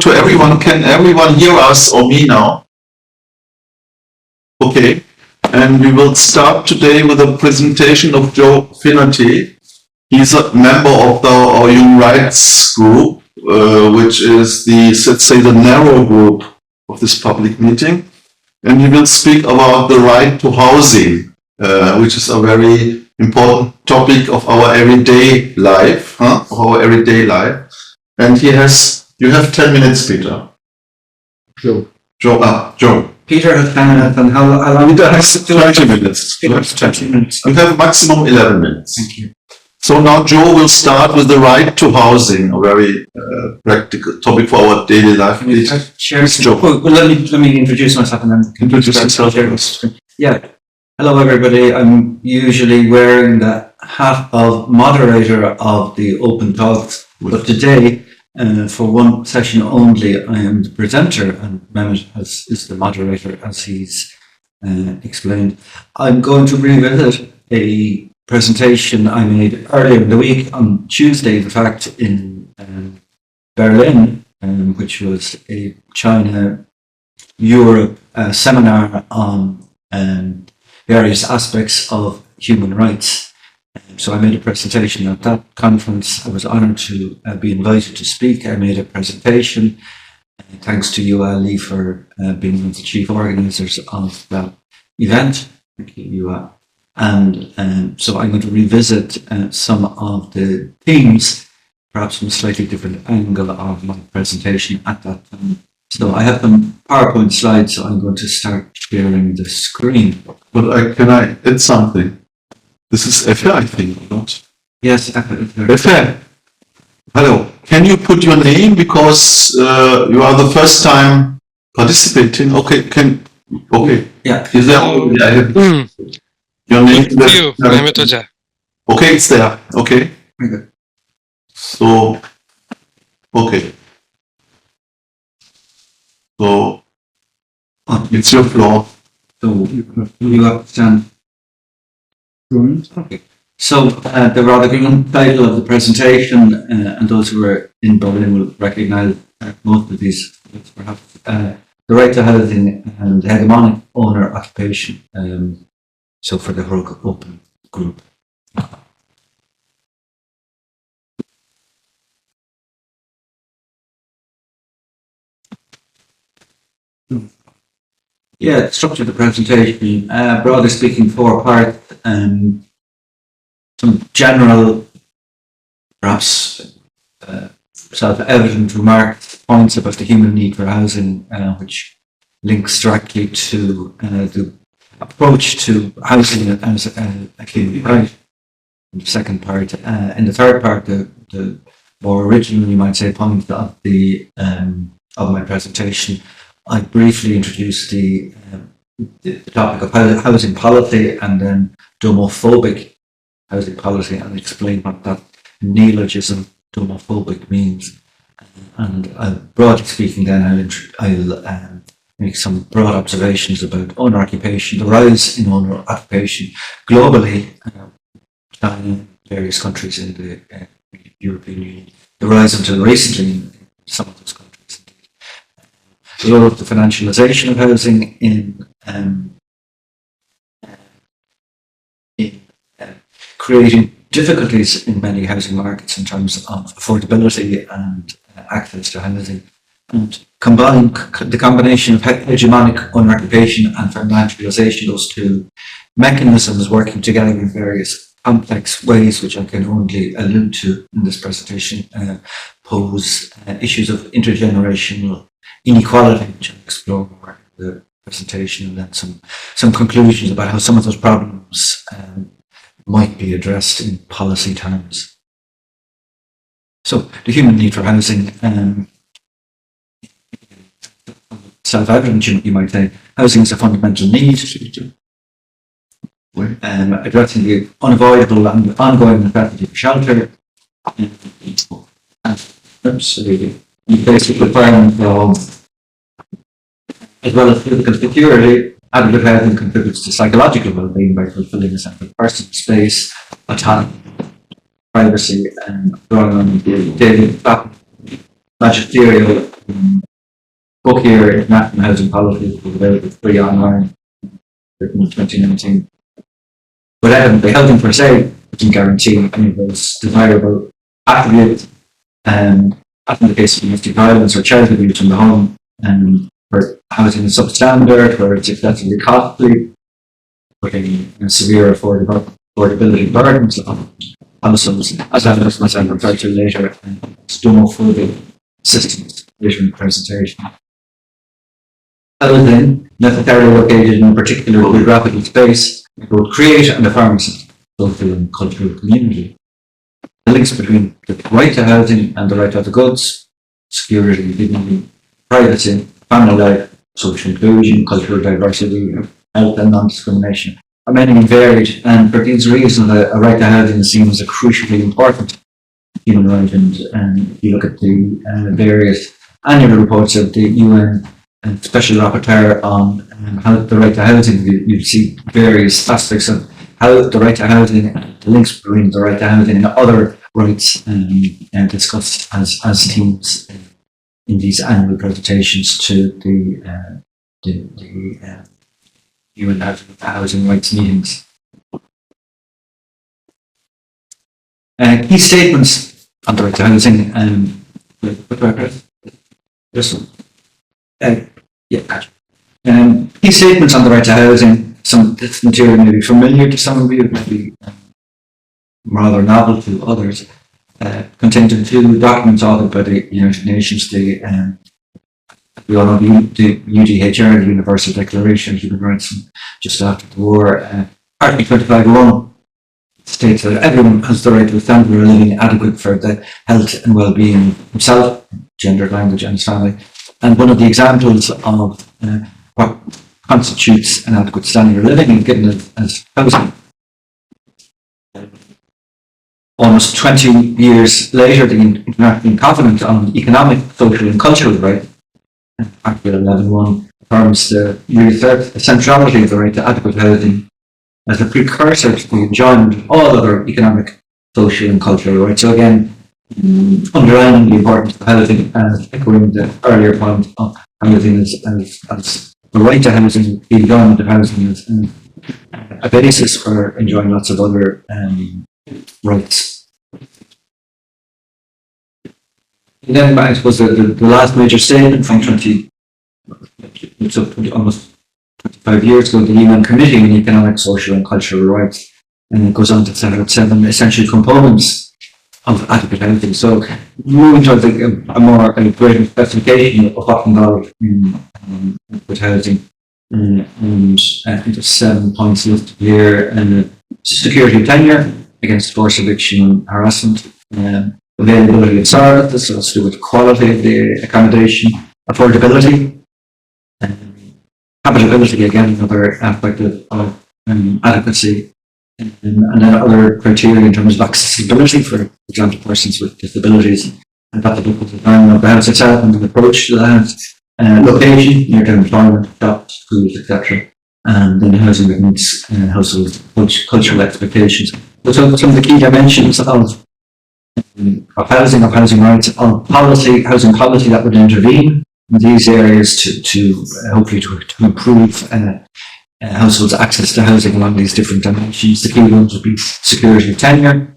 to everyone. Can everyone hear us or me now? Okay. And we will start today with a presentation of Joe Finnerty. He's a member of our human rights group, which is let's say, the narrow group of this public meeting. And he will speak about the right to housing, which is a very important topic of our everyday life, And you have 10 minutes, Peter. Joe. Peter has 10 minutes, and how long? Peter has 20 minutes. Peter has 20 minutes. You have maximum 11 minutes. Thank you. So now Joe will start with the right to housing, a very practical topic for our daily life. Joe. Well, let me introduce myself and then introduce yourself first. Yeah. Hello, everybody. I'm usually wearing the hat of moderator of the open talks, but today, for one session only, I am the presenter, and Mehmet is the moderator, as he's explained. I'm going to revisit a presentation I made earlier in the week, on Tuesday, in fact, in Berlin, which was a China-Europe seminar on various aspects of human rights. So I made a presentation at that conference. I was honored to be invited to speak. I made a presentation. Thanks to you, Ali, for being one of the chief organizers of that event. Thank you, And so I'm going to revisit some of the themes, perhaps from a slightly different angle of my presentation at that time. So I have some PowerPoint slides, so I'm going to start sharing the screen. But can I add something? This is Efe, I think, not? Yes, Efe. Hello. Can you put your name, because you are the first time participating? Okay. Yeah. Is there? Your name? Mehmet. Okay, it's there. Okay. Okay. So, okay. So, it's your floor. So you have to stand. Okay. So the rather given title of the presentation, and those who are in Berlin will recognize most of these, perhaps, the right to housing and hegemonic owner occupation. So for the HRUG Open group. Yeah, structure of the presentation, broadly speaking, 4 parts. Some general, perhaps self-evident remarks, points about the human need for housing, which links directly to the approach to housing as a human right. In the second part, in the third part, the more original, you might say, point of of my presentation, I briefly introduced the topic of housing policy, and then domophobic housing policy, and explain what that neologism domophobic means. And broadly speaking, then I'll make some broad observations about owner occupation, the rise in owner occupation globally, China, various countries in the European Union, the rise until recently in some of those countries. The role of the financialization of housing in creating difficulties in many housing markets in terms of affordability and access to housing, and the combination of hegemonic owner occupation and financialization, those two mechanisms working together in various complex ways, which I can only allude to in this presentation, pose issues of intergenerational inequality, which I'll explore more in the presentation, and then some conclusions about how some of those problems might be addressed in policy terms. So the human need for housing, self-evident, you might say. Housing is a fundamental need, addressing the unavoidable and ongoing necessity for shelter, and the basic requirement of, as well as physical security. Adequate housing contributes to psychological well-being by fulfilling a sense of personal space, autonomy, privacy, and drawing on the daily magisterial book here, International Housing Policy, was available free online in 2019. But the housing per se doesn't guarantee any of those desirable attributes. As in the case of domestic violence or child abuse in the home, where housing is substandard, where it's excessively costly, putting severe affordability burdens on households, as I myself referred to later, stomophobic systems later in the presentation. Housing, necessarily located in a particular geographical space, would create and affirm a social and cultural community. The links between the right to housing and the right to have the goods, security, dignity, privacy, family life, social inclusion, cultural diversity, health and non-discrimination are many and varied, and for these reasons a right to housing is seen as a crucially important human right. And if you look at the various annual reports of the UN and Special Rapporteur on how the right to housing, you see various aspects of how the right to housing, the links between the right to housing and other rights discussed as themes in these annual presentations to the UN housing rights meetings. Key statements on the right to housing. This one. Key statements on the right to housing. Some this material may be familiar to some of you, it may be rather novel to others. Contained in two documents authored by the United Nations, we all know the UDHR, the Universal Declaration of Human Rights, just after the war. Article 25.1 states that everyone has the right to a standard of living adequate for the health and well-being of himself, gender, language, and his family. And one of the examples of what constitutes an adequate standard of living is given as housing. Almost 20 years later, the International Covenant on Economic, Social and Cultural Rights, Article 11.1, affirms the centrality of the right to adequate housing as a precursor to the enjoyment of all other economic, social and cultural rights. So again, underlining the importance of housing and echoing the earlier point of housing as the right to housing, the enjoyment of housing as a basis for enjoying lots of other rights. And then I suppose the last major statement from almost 25 years ago, the UN Committee on Economic, Social and Cultural Rights, and it goes on to set out 7 essential components of adequate housing. So moving towards a greater specification of what's involved in adequate housing, and I think there's 7 points listed here. Security of tenure against forced eviction and harassment, availability of services, so it's to do with quality of the accommodation, affordability, habitability, again another aspect of adequacy, and then other criteria in terms of accessibility, for example, persons with disabilities, and that the local design of the house itself and the approach to the house, location, near to employment, shops, schools, etc. And then housing that meets household cultural expectations. So some of the key dimensions of housing rights, of policy, housing policy that would intervene in these areas to hopefully to improve households' access to housing along these different dimensions. The key ones would be security of tenure,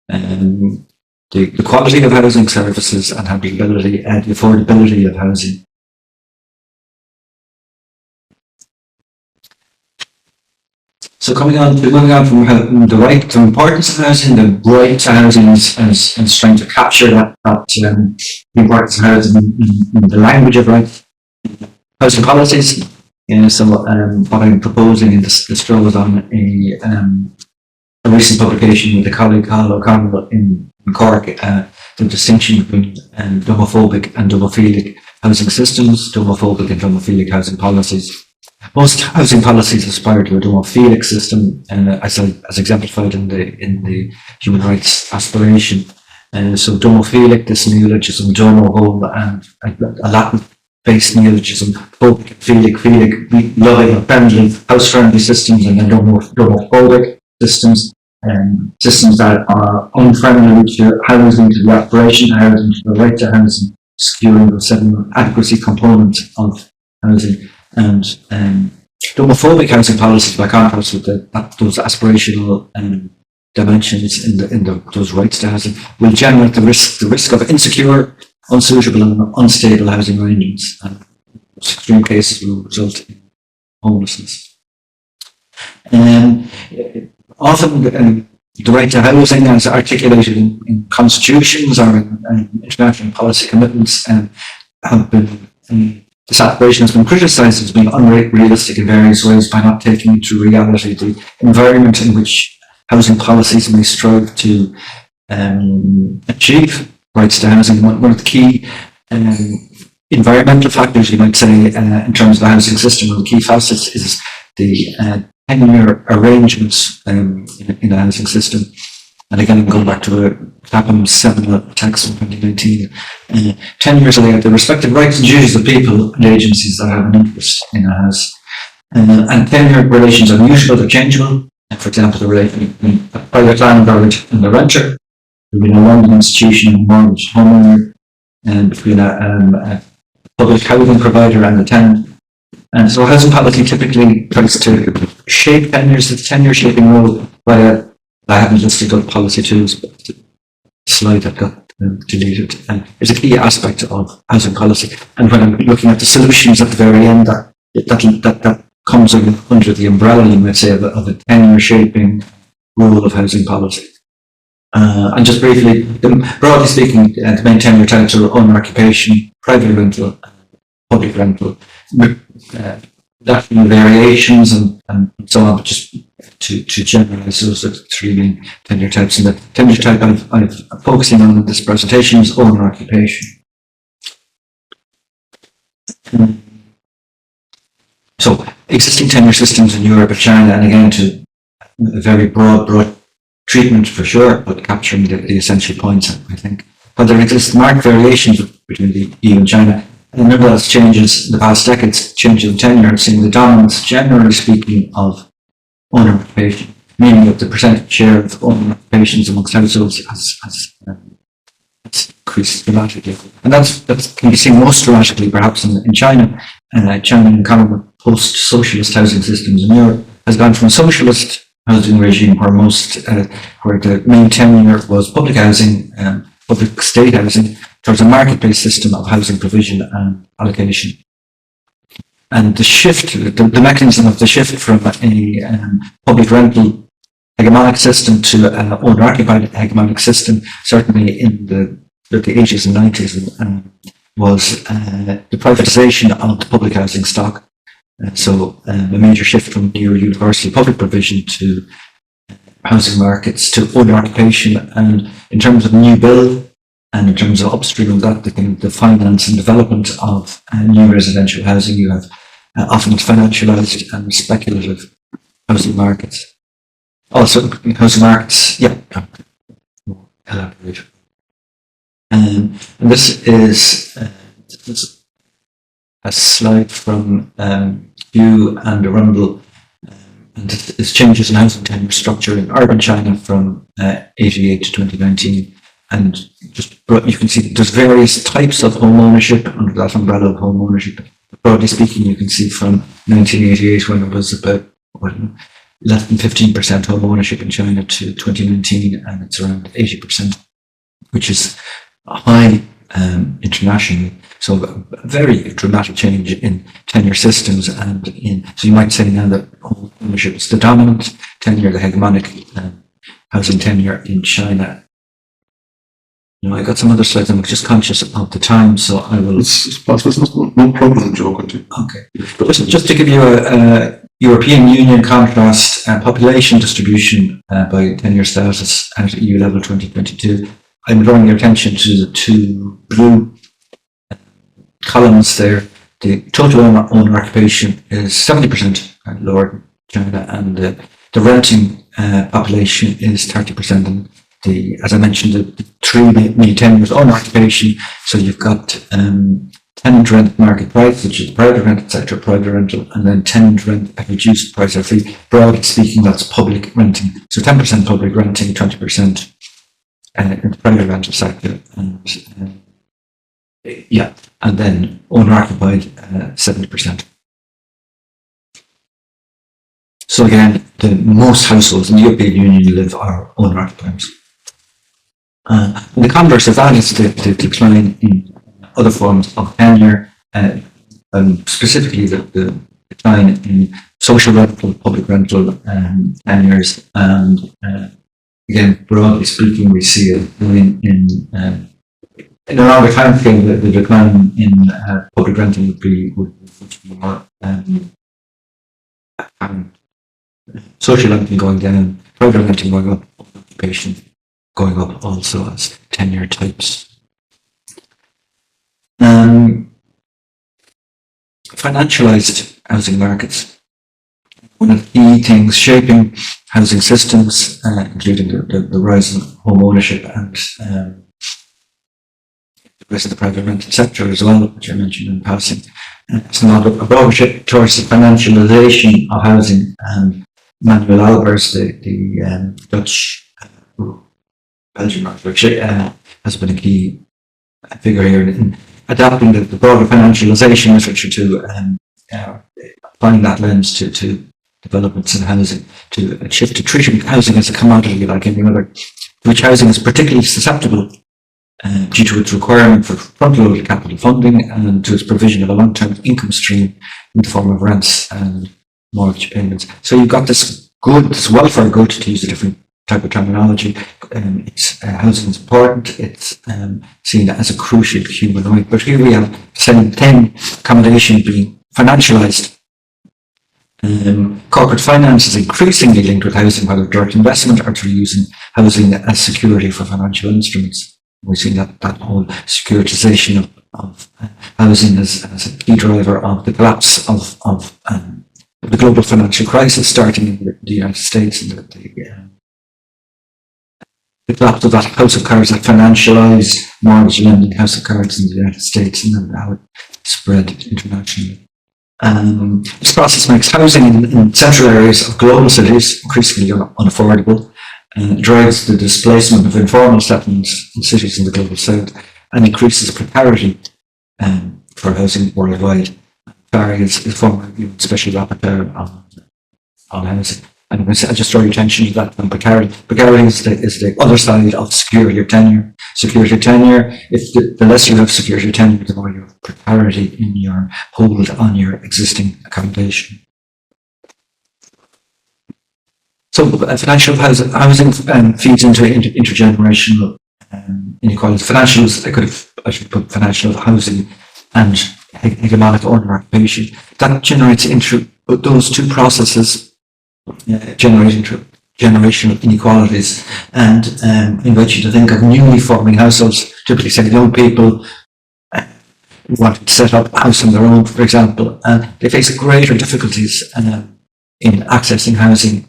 the quality of housing services and habitability, and the affordability of housing. So moving on from the right to importance of housing, the right to housing is trying to capture the importance of housing in the language of rights. Housing policies. So what I'm proposing in this draws on a recent publication with a colleague, Carl O'Connell in Cork, the distinction between homophobic and homophilic housing systems, homophobic and homophilic housing policies. Most housing policies aspire to a homophilic system, as exemplified in the human rights aspiration. So homophilic, this neologism, domo, home, and a Latin-based neologism, phobic, philic, loving, friendly, house-friendly systems, and then homophobic systems, systems that are unfriendly to housing, to the aspiration to housing, to the right to housing, securing the seven adequacy component of housing, and the homophobic housing policies, by contrast with those aspirational dimensions in those rights to housing, will generate the risk of insecure, unsuitable and unstable housing arrangements, and extreme cases will result in homelessness. Often the right to housing, as articulated in constitutions or in international policy commitments, have been this aspiration has been criticised as being unrealistic in various ways by not taking into reality the environment in which housing policies may strive to achieve rights to housing. One of the key environmental factors, you might say, in terms of the housing system, one of the key facets is the tenure arrangements in the housing system. And again, I'm going back to Clapham's seminal text from 2019. 10 years later, the respective rights and duties of people and agencies that have an interest in a house. And tenure relations are mutable, they're changeable. For example, the relation between a private landlord and the renter, between a London institution and mortgage homeowner, and between a public housing provider and the tenant. And so housing policy typically tries to shape tenures, the tenure shaping role via, I haven't listed out policy tools, but the slide that got deleted. And it's a key aspect of housing policy. And when I'm looking at the solutions at the very end, that comes under the umbrella, you might say, of a tenure shaping role of housing policy. And just briefly, broadly speaking, the main tenure types are owner occupation, private rental, public rental, national variations and so on, but just to generalize, those are the three main tenure types. And the tenure type I'm focusing on in this presentation is owner occupation. So, existing tenure systems in Europe and China, and again, to a very broad treatment for sure, but capturing the essential points, I think. But there exist marked variations between the EU and China. And nevertheless, changes in the past decades, changes in tenure, have seen the dominance, generally speaking, of owner occupation, meaning that the percentage share of owner occupations amongst households has increased dramatically. And that can be seen most dramatically, perhaps, in China. China, in common with post-socialist housing systems in Europe, has gone from a socialist housing regime where where the main tenure was public housing, public state housing, towards a market-based system of housing provision and allocation. And the shift, the mechanism of the shift from a public rental hegemonic system to an owner-occupied hegemonic system, certainly in the 80s and 90s, was the privatization of the public housing stock. So a major shift from near universal public provision to housing markets, to owner occupation, and in terms of new build, and in terms of upstream of that, the finance and development of new residential housing, you have often financialized and speculative housing markets. Also, housing markets, elaborate. And this is a slide from Hugh and Arundel, and this changes in housing tenure structure in urban China from 88 to 2019. And just you can see there's various types of home ownership under that umbrella of home ownership. Broadly speaking, you can see from 1988, when it was about less than 15% home ownership in China, to 2019, and it's around 80%, which is high internationally. So a very dramatic change in tenure systems, and so you might say now that home ownership is the dominant tenure, the hegemonic housing tenure in China. I got some other slides. I'm just conscious of the time, so I will. It's no problem, Joe. Continue. Okay. Just to give you a European Union contrast population distribution by tenure status at EU level 2022, I'm drawing your attention to the two blue columns there. The total owner occupation is 70% lower in China, and the renting population is 30%. And as I mentioned, the three main tenures: owner occupation. So you've got tenant rent market price, which is private rent, etc., private rental, and then tenant rent at reduced price or fee. Broadly speaking, that's public renting. So 10% public renting, 20% in the private rental sector, and Yeah, and then owner-occupied 70%. So again, the most households in the European Union live are owner-occupiers. And the converse of that is the decline in other forms of tenure, and specifically the decline in social rental, public rental tenures, and again, broadly speaking, we see it in a longer time scale. The decline in public rental would be much more apparent. Social renting going down, private renting going up, occupation going up also as tenure types. Financialized housing markets. One of the key things shaping housing systems, including the rise in home ownership and the rise of the private rental sector as well, which I mentioned in passing. It's not a broader shift towards the financialization of housing. Manuel Albers, the Dutch Belgian has been a key figure here in adapting the broader financialization literature to applying that lens to developments in housing, to a shift to treating housing as a commodity like any other, which housing is particularly susceptible due to its requirement for front-loaded capital funding and to its provision of a long-term income stream in the form of rents and mortgage payments. So you've got this good, this welfare good, to use a different type of terminology. Housing is important. It's seen as a crucial human right. But here we have same accommodation being financialized. Corporate finance is increasingly linked with housing, whether direct investment or through using housing as security for financial instruments. We've seen that whole securitization of housing as a key driver of the collapse of the global financial crisis, starting in the United States, and the collapse of that house of cards, that financialized mortgage lending house of cards in the United States, and then how it spread internationally. This process makes housing in central areas of global cities increasingly unaffordable, and drives the displacement of informal settlements in cities in the global south, and increases precarity for housing worldwide. Barry is former special rapporteur on housing. And I just draw your attention to that. Precarity is the other side of security of tenure. Security of tenure, if the less you have security of tenure, the more you have precarity in your hold on your existing accommodation. So financial housing feeds into intergenerational inequalities. I should put financial housing and hegemonic owner occupation. That generates those two processes generate generational inequalities, and invite you to think of newly forming households, typically say young people wanting to set up a house on their own, for example, and they face greater difficulties in accessing housing.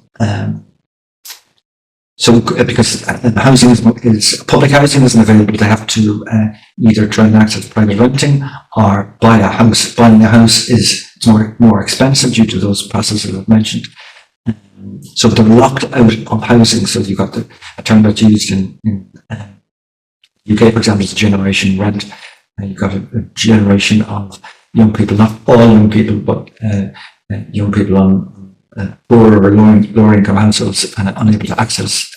So because housing is public housing isn't available, they have to either try and access private renting or buy a house. Buying a house is more expensive due to those processes I've mentioned. So they're locked out of housing. So you've got a term that's used in UK, for example, is generation rent. And you've got a generation of young people, not all young people, but young people on poorer or lower income households unable to access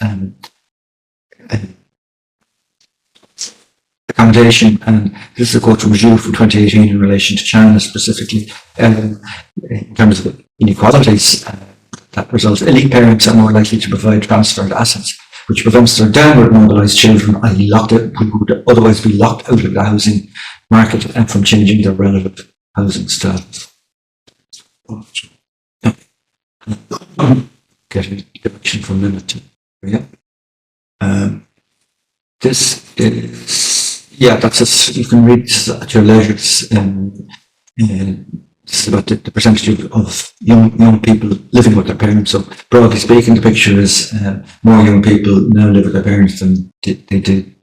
accommodation. And this is a quote from Zhu from 2018 in relation to China specifically, in terms of inequalities that result. Elite parents are more likely to provide transferred assets, which prevents their downward mobilized children, i.e. who would otherwise be locked out of the housing market, and from changing their relative housing status. Getting direction from Mehmet. This is, that's you can read this at your leisure. This is about the percentage of young people living with their parents. So broadly speaking, the picture is more young people now live with their parents than they did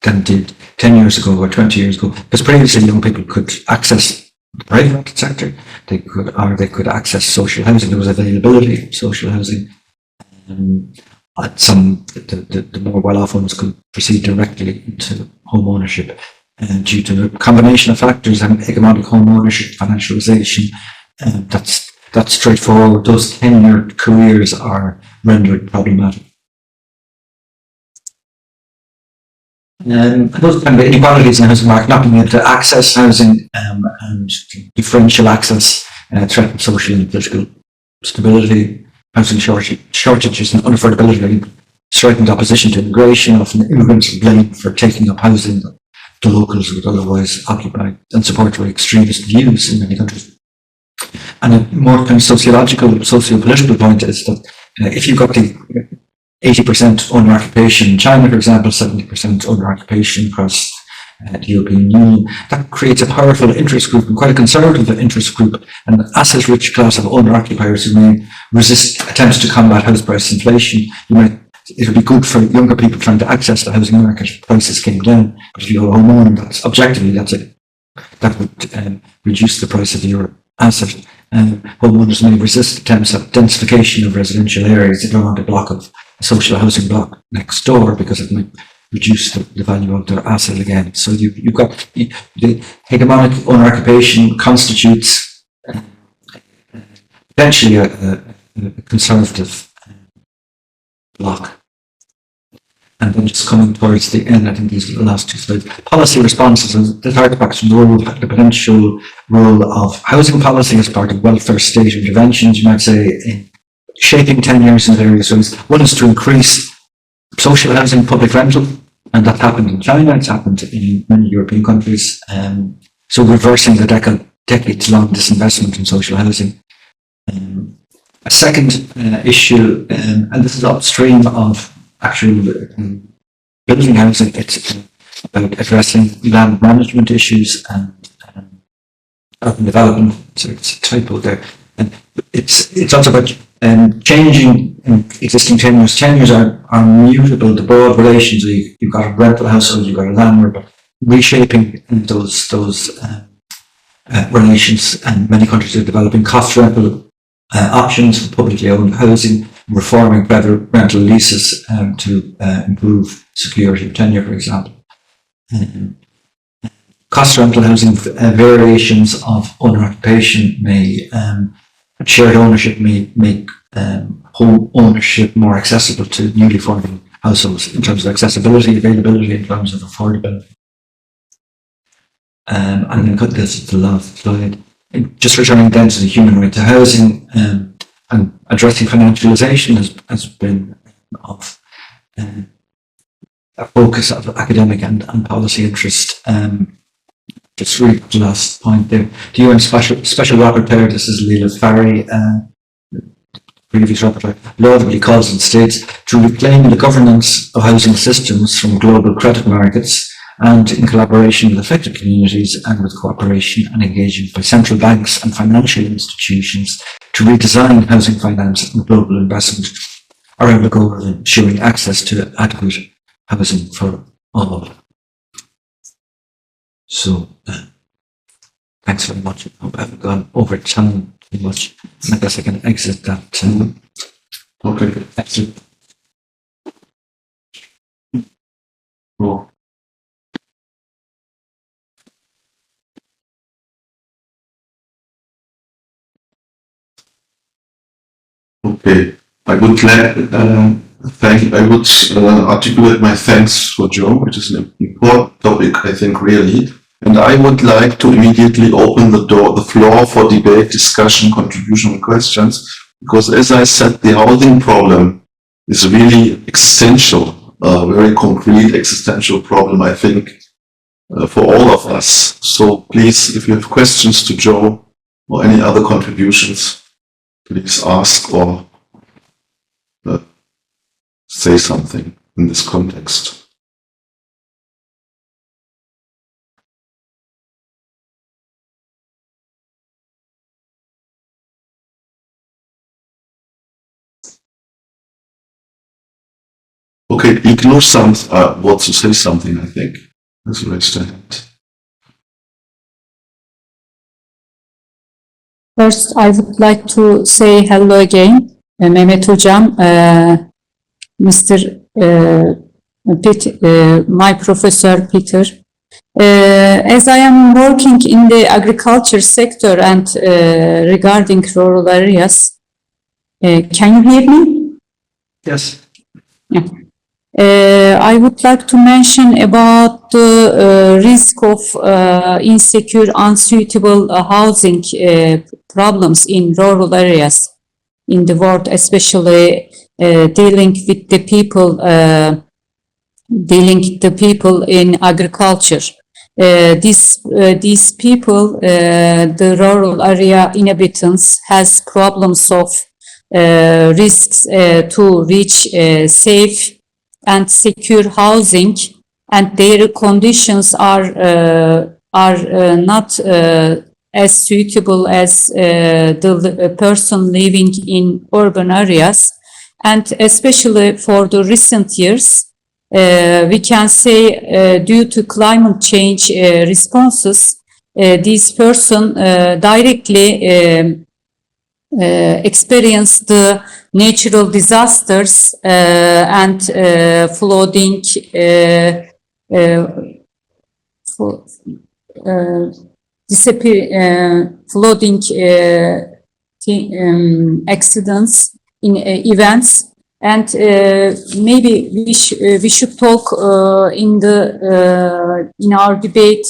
10 years ago or 20 years ago. Because previously young people could access the private sector, they could access social housing. There was availability of social housing. The more well-off ones could proceed directly into home ownership. due to a combination of factors and hegemonic home ownership, financialization. That's straightforward. Those tenured careers are rendered problematic. Those kind of inequalities in the housing market, not being able to access housing and differential access threaten social and political stability, housing shortages and unaffordability, strengthened opposition to immigration. Often immigrants are blamed for taking up housing that the locals would otherwise occupy, and supported by extremist views in many countries. And a more kind of sociological, socio-political point is that if you've got the 80% owner occupation in China, for example, 70% owner occupation across the European Union, that creates a powerful interest group, and quite a conservative interest group, an asset-rich class of owner occupiers who may resist attempts to combat house price inflation. It would be good for younger people trying to access the housing market if prices came down. But if you're a homeowner, that would reduce the price of your asset. Homeowners may resist attempts at densification of residential areas. They don't want a block of a social housing block next door because it might reduce the value of their asset again. So you've got the hegemonic owner occupation constitutes potentially a conservative block. And then just coming towards the end, I think these are the last two slides. Policy responses, the third faction role, the potential role of housing policy as part of welfare state interventions, you might say, in shaping tenures in various ways. One is to increase social housing, public rental, and that happened in China, it's happened in many European countries. So reversing the decades-long disinvestment in social housing. A second issue, and this is upstream of actual building housing, it's about addressing land management issues and urban development. So it's a typo there. And it's also about changing existing tenures. Tenures are mutable, the broad relations. You've got a rental household, you've got a landlord, but reshaping those relations, and many countries are developing cost rental options for publicly owned housing, reforming better rental leases to improve security of tenure, for example. Cost rental housing variations of owner occupation may, shared ownership may make home ownership more accessible to newly forming households in terms of accessibility, availability, in terms of affordability. I'm going to cut this to the last slide. Just returning then to the human right to housing, and addressing financialization has been of a focus of academic and policy interest. Just read the last point there. The UN Special Rapporteur, this is Leila Fari, previous rapporteur, laudably calls on states to reclaim the governance of housing systems from global credit markets, and in collaboration with affected communities and with cooperation and engagement by central banks and financial institutions to redesign housing finance and global investment around the goal of ensuring access to adequate housing for all. So, thanks very much. I hope I haven't gone over time too much. I guess I can exit that. Okay. Exit. Cool. Okay, I would articulate my thanks for Joe, which is an important topic, I think, really. And I would like to immediately open the floor for debate, discussion, contribution, and questions, because as I said, the housing problem is really existential, a very concrete existential problem, I think, for all of us. So please, if you have questions to Joe or any other contributions, please ask or say something in this context. Okay, Igno wants to say something, I think. Let's raise the hand. First, I would like to say hello again, Mehmet Hocam, Mr. My professor Peter, As I am working in the agriculture sector and regarding rural areas, can you hear me? Yes. Yeah. I would like to mention about the risk of insecure, unsuitable housing problems in rural areas in the world, especially dealing with the people in agriculture. These people, the rural area inhabitants, has problems of risks to reach safe and secure housing, and their conditions are not as suitable as the person living in urban areas, and especially for the recent years. We can say due to climate change responses, these persons directly experience the natural disasters and flooding, flooding accidents in events. And maybe we should talk in our debate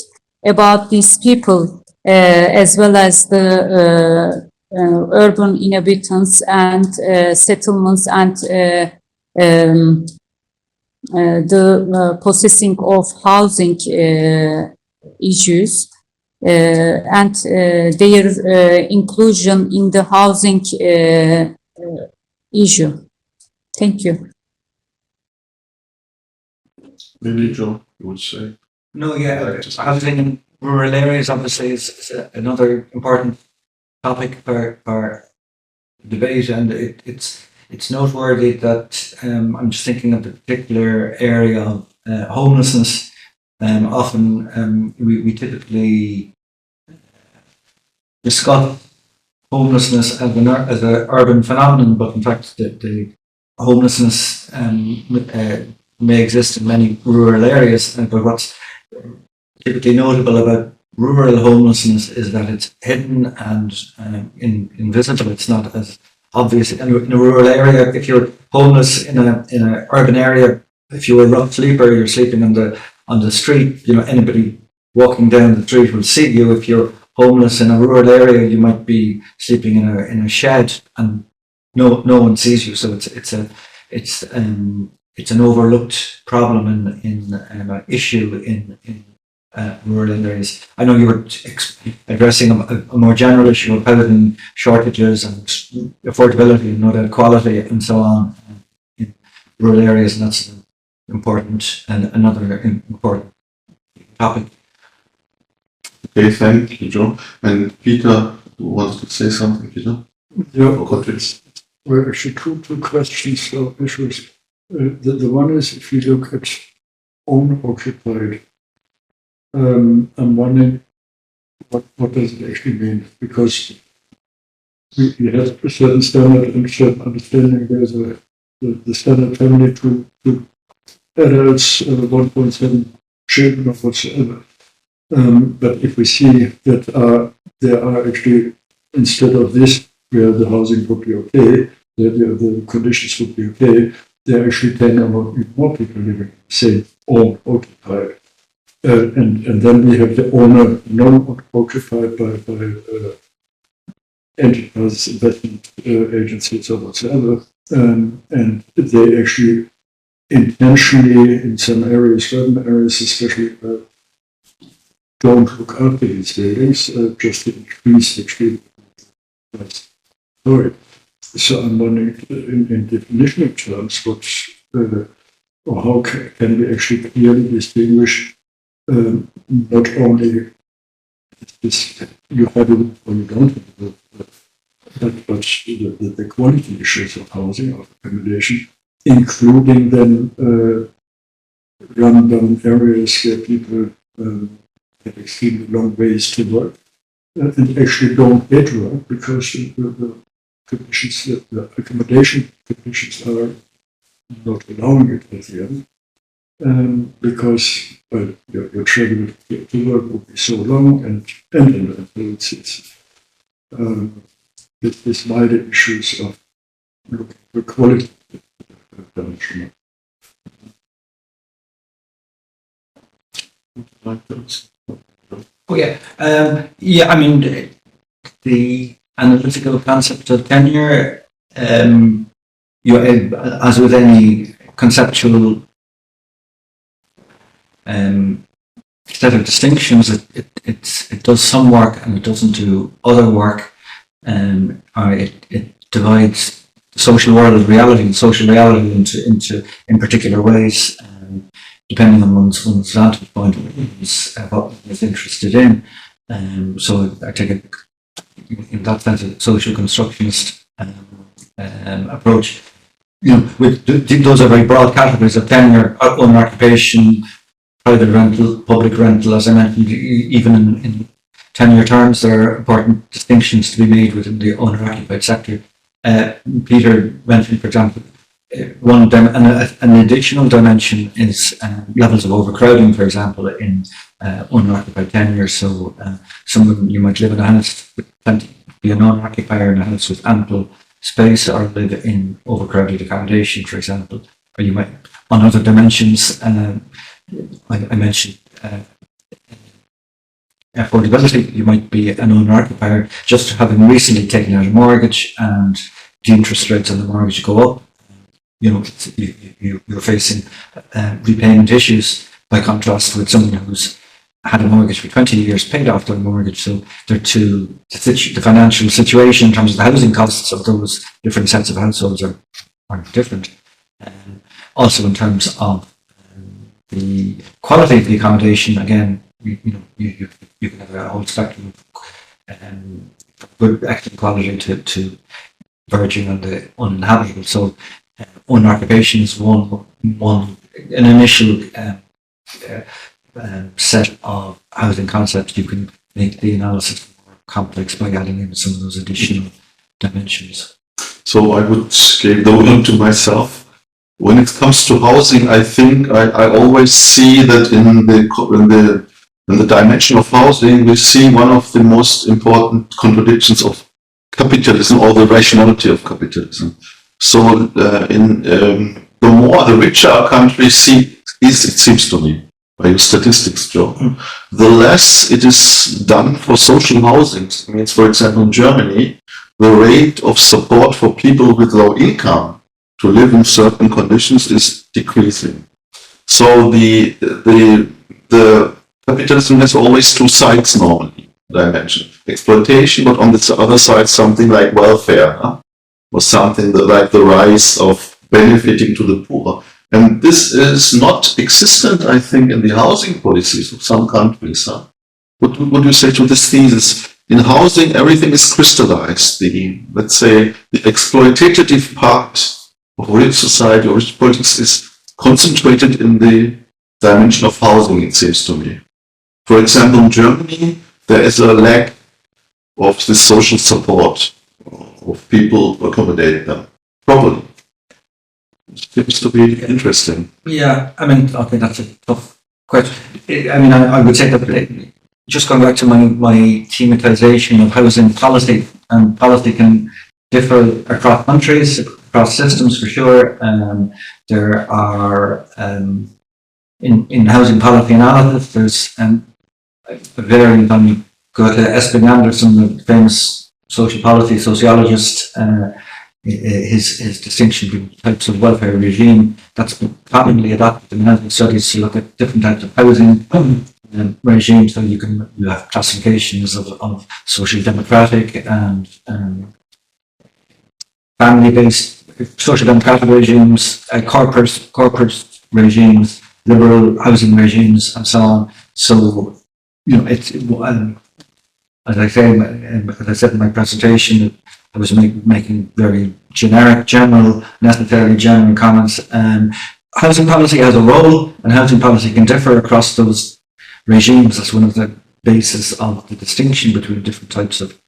about these people as well as the urban inhabitants and settlements and the possessing of housing issues and their inclusion in the housing issue. Thank you. Maybe Joe, you would say. No, yeah, housing in rural areas obviously is another important topic for debate, and it's noteworthy that I'm just thinking of the particular area of homelessness. Often we typically discuss homelessness as an urban phenomenon, but in fact the homelessness may exist in many rural areas. But what's typically notable about rural homelessness is that it's hidden and invisible. It's not as obvious in a rural area. If you're homeless in an urban area, if you're a rough sleeper, you're sleeping on the street. Anybody walking down the street will see you. If you're homeless in a rural area, you might be sleeping in a shed, and no one sees you. So it's an overlooked problem in issue in rural areas. I know you were addressing a more general issue of housing shortages and affordability and no doubt quality and so on in rural areas, and that's another important topic. Okay, thank you, Joe. And Peter wants to say something, Peter? Yeah, well, actually two questions or issues. The one is, if you look at owner-occupied, I'm wondering what does it actually mean? Because we have a certain standard and certain understanding. There's the standard family to adults, 1.7 children or whatsoever. But if we see that there are actually, instead of this, where the housing would be okay, the conditions would be okay, there are actually 10 or more people living, say, all occupied. And then we have the owner non-occupied by enterprises, investment agencies or whatsoever. And they actually intentionally, in some areas, urban areas especially, don't look after these buildings, just to increase actually price. Sorry. So I'm wondering, in definitional terms, or how can we actually clearly distinguish not only this you have it or you don't have it, but the quality issues of housing, of accommodation, including then run-down areas where people have extremely long ways to work and actually don't get work because the conditions, the accommodation conditions are not allowing it at the end. because your travel to work will be so long, and it's wider issues of the quality of the Oh yeah, I mean the analytical concept of tenure, as with any conceptual set of distinctions, it does some work and it doesn't do other work, or it divides the social world of reality and social reality into in particular ways. Depending on one's vantage point, what one is interested in. So I take it in that sense a social constructionist approach. Those are very broad categories of tenure, owner occupation, private rental, public rental. As I mentioned, even in tenure terms, there are important distinctions to be made within the owner occupied sector. Peter mentioned, for example, an additional dimension is levels of overcrowding, for example, in owner-occupied tenure. So someone, you might live in a house with plenty, be an owner-occupier in a house with ample space, or live in overcrowded accommodation, for example. Or you might, on other dimensions, I mentioned affordability. You might be an owner-occupier just having recently taken out a mortgage, and the interest rates on the mortgage go up. You're facing repayment issues, by contrast with someone who's had a mortgage for 20 years, paid off their mortgage. So the financial situation in terms of the housing costs of those different sets of households are different. Also in terms of the quality of the accommodation, again, you can have a whole spectrum of good excellent quality to verging on the uninhabitable. So owner occupation is an initial set of housing concepts. You can make the analysis more complex by adding in some of those additional dimensions. So I would give the word to myself. When it comes to housing, I think I always see that in the dimension of housing, we see one of the most important contradictions of capitalism, or the rationality of capitalism. So the more the richer a country is, it seems to me, by your statistics, Joe, the less it is done for social housing. It means, for example, in Germany, the rate of support for people with low income to live in certain conditions is decreasing. So the capitalism has always two sides normally, dimension. Exploitation, but on the other side, something like welfare. Or something like the rise of benefiting to the poor. And this is not existent, I think, in the housing policies of some countries. What would you say to this thesis? In housing, everything is crystallized. Let's say, the exploitative part of rich society or rich politics is concentrated in the dimension of housing, it seems to me. For example, in Germany, there is a lack of this social support of people to accommodate them properly. It seems to be interesting. Yeah, I mean, okay, that's a tough question. I would say that just going back to my thematization of housing policy, and policy can differ across countries, across systems for sure. There are, in housing policy analysis, there's a variant on Espen Andersen, the famous social policy sociologist, his distinction between types of welfare regime that's been commonly adopted in housing studies to look at different types of housing regimes. So you have classifications of social democratic and family-based social democratic regimes, corporate regimes, liberal housing regimes, and so on. So it's as I said in my presentation, I was making very necessarily general comments. Housing policy has a role, and housing policy can differ across those regimes. That's one of the basis of the distinction between different types of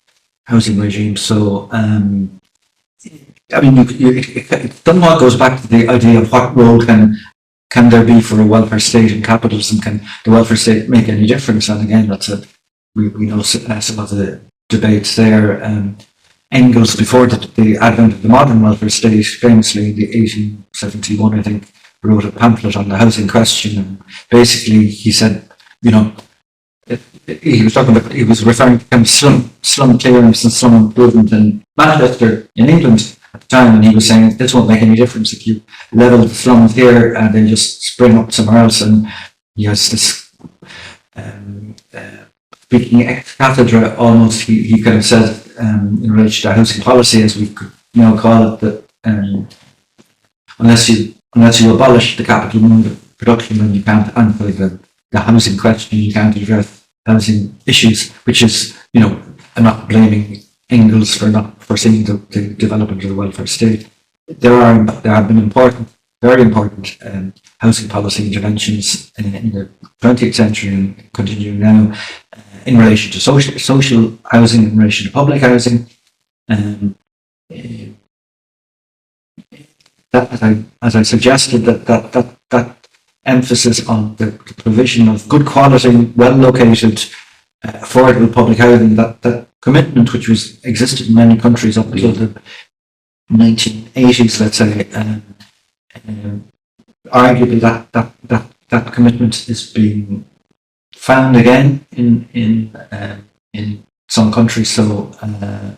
housing regimes. So, it somewhat goes back to the idea of what role can can there be for a welfare state in capitalism? Can the welfare state make any difference? And again, we know some of the debates there. Engels, before the advent of the modern welfare state, famously in 1871, I think, wrote a pamphlet on the housing question. And basically, he said, he was referring to kind of slum clearance and slum improvement in Manchester in England at the time, and he was saying this won't make any difference if you level the slums here and then just spring up somewhere else. And he has this speaking ex cathedra almost, he kind of said in relation to housing policy, as we could call it, that unless you abolish the capital mode of production, and you can't answer the housing question, you can't address housing issues, which is, I'm not blaming Engels for not foreseeing the development of the welfare state. There have been very important housing policy interventions in the 20th century and continuing now in relation to social housing, in relation to public housing. As I suggested, that emphasis on the provision of good quality, well located, affordable public housing, that commitment which existed in many countries up until the 1980s, let's say, arguably that commitment is being found again in some countries. So at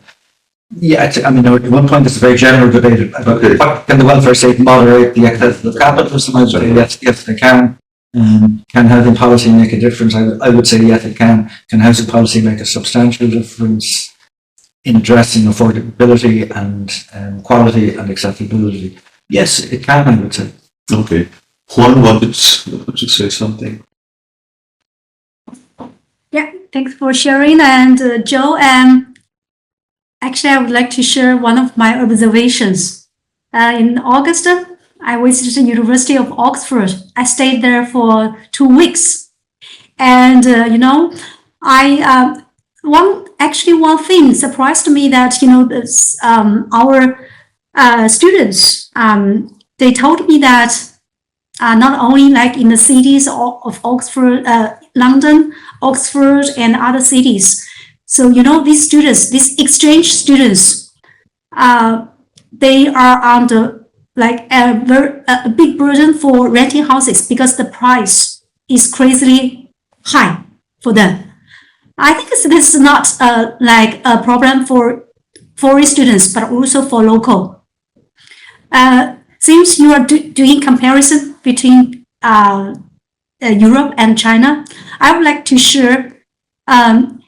one point it's a very general debate about what can the welfare state moderate the excess of capitalism. I would say yes they can. Can housing policy make a difference? I would say yes it can. Can housing policy make a substantial difference in addressing affordability and quality and accessibility? Yes, it can, I would say. Okay. Juan wanted to say something. Yeah, thanks for sharing. And Joe, actually, I would like to share one of my observations. In August, I visited the University of Oxford. I stayed there for 2 weeks. And, one thing surprised me that, our students, they told me that not only like in the cities of Oxford, London, Oxford, and other cities. So, these students, these exchange students, they are under like a big burden for renting houses because the price is crazily high for them. I think this is not like a problem for foreign students, but also for local. Since you are doing comparison between Europe and China, I would like to share, in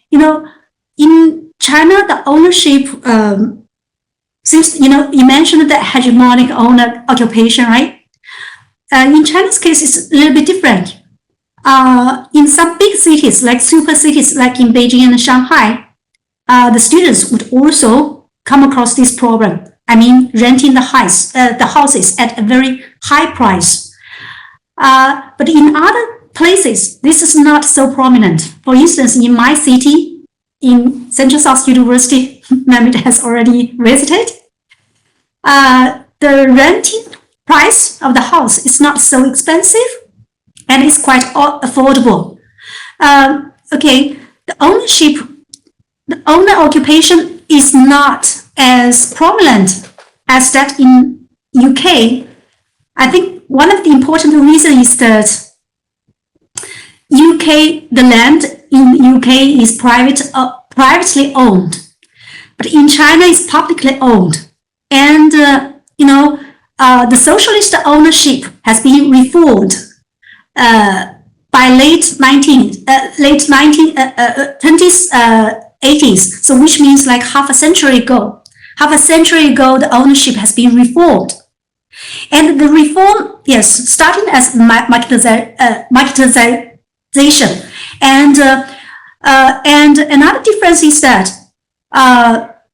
China, the ownership, since, you mentioned the hegemonic owner occupation, right? In China's case, it's a little bit different. In some big cities, like super cities, like in Beijing and Shanghai, the students would also come across this problem. I mean, renting the houses at a very high price. But in other places, this is not so prominent. For instance, in my city, in Central South University, Mehmet has already visited, the renting price of the house is not so expensive and it's quite affordable. The owner occupation is not as prominent as that in UK. I think one of the important reasons is that the land in UK is privately owned, but in China it's publicly owned. And, the socialist ownership has been reformed by late 1980s. So which means like half a century ago, the ownership has been reformed. And the reform, yes, starting as marketization. And another difference is that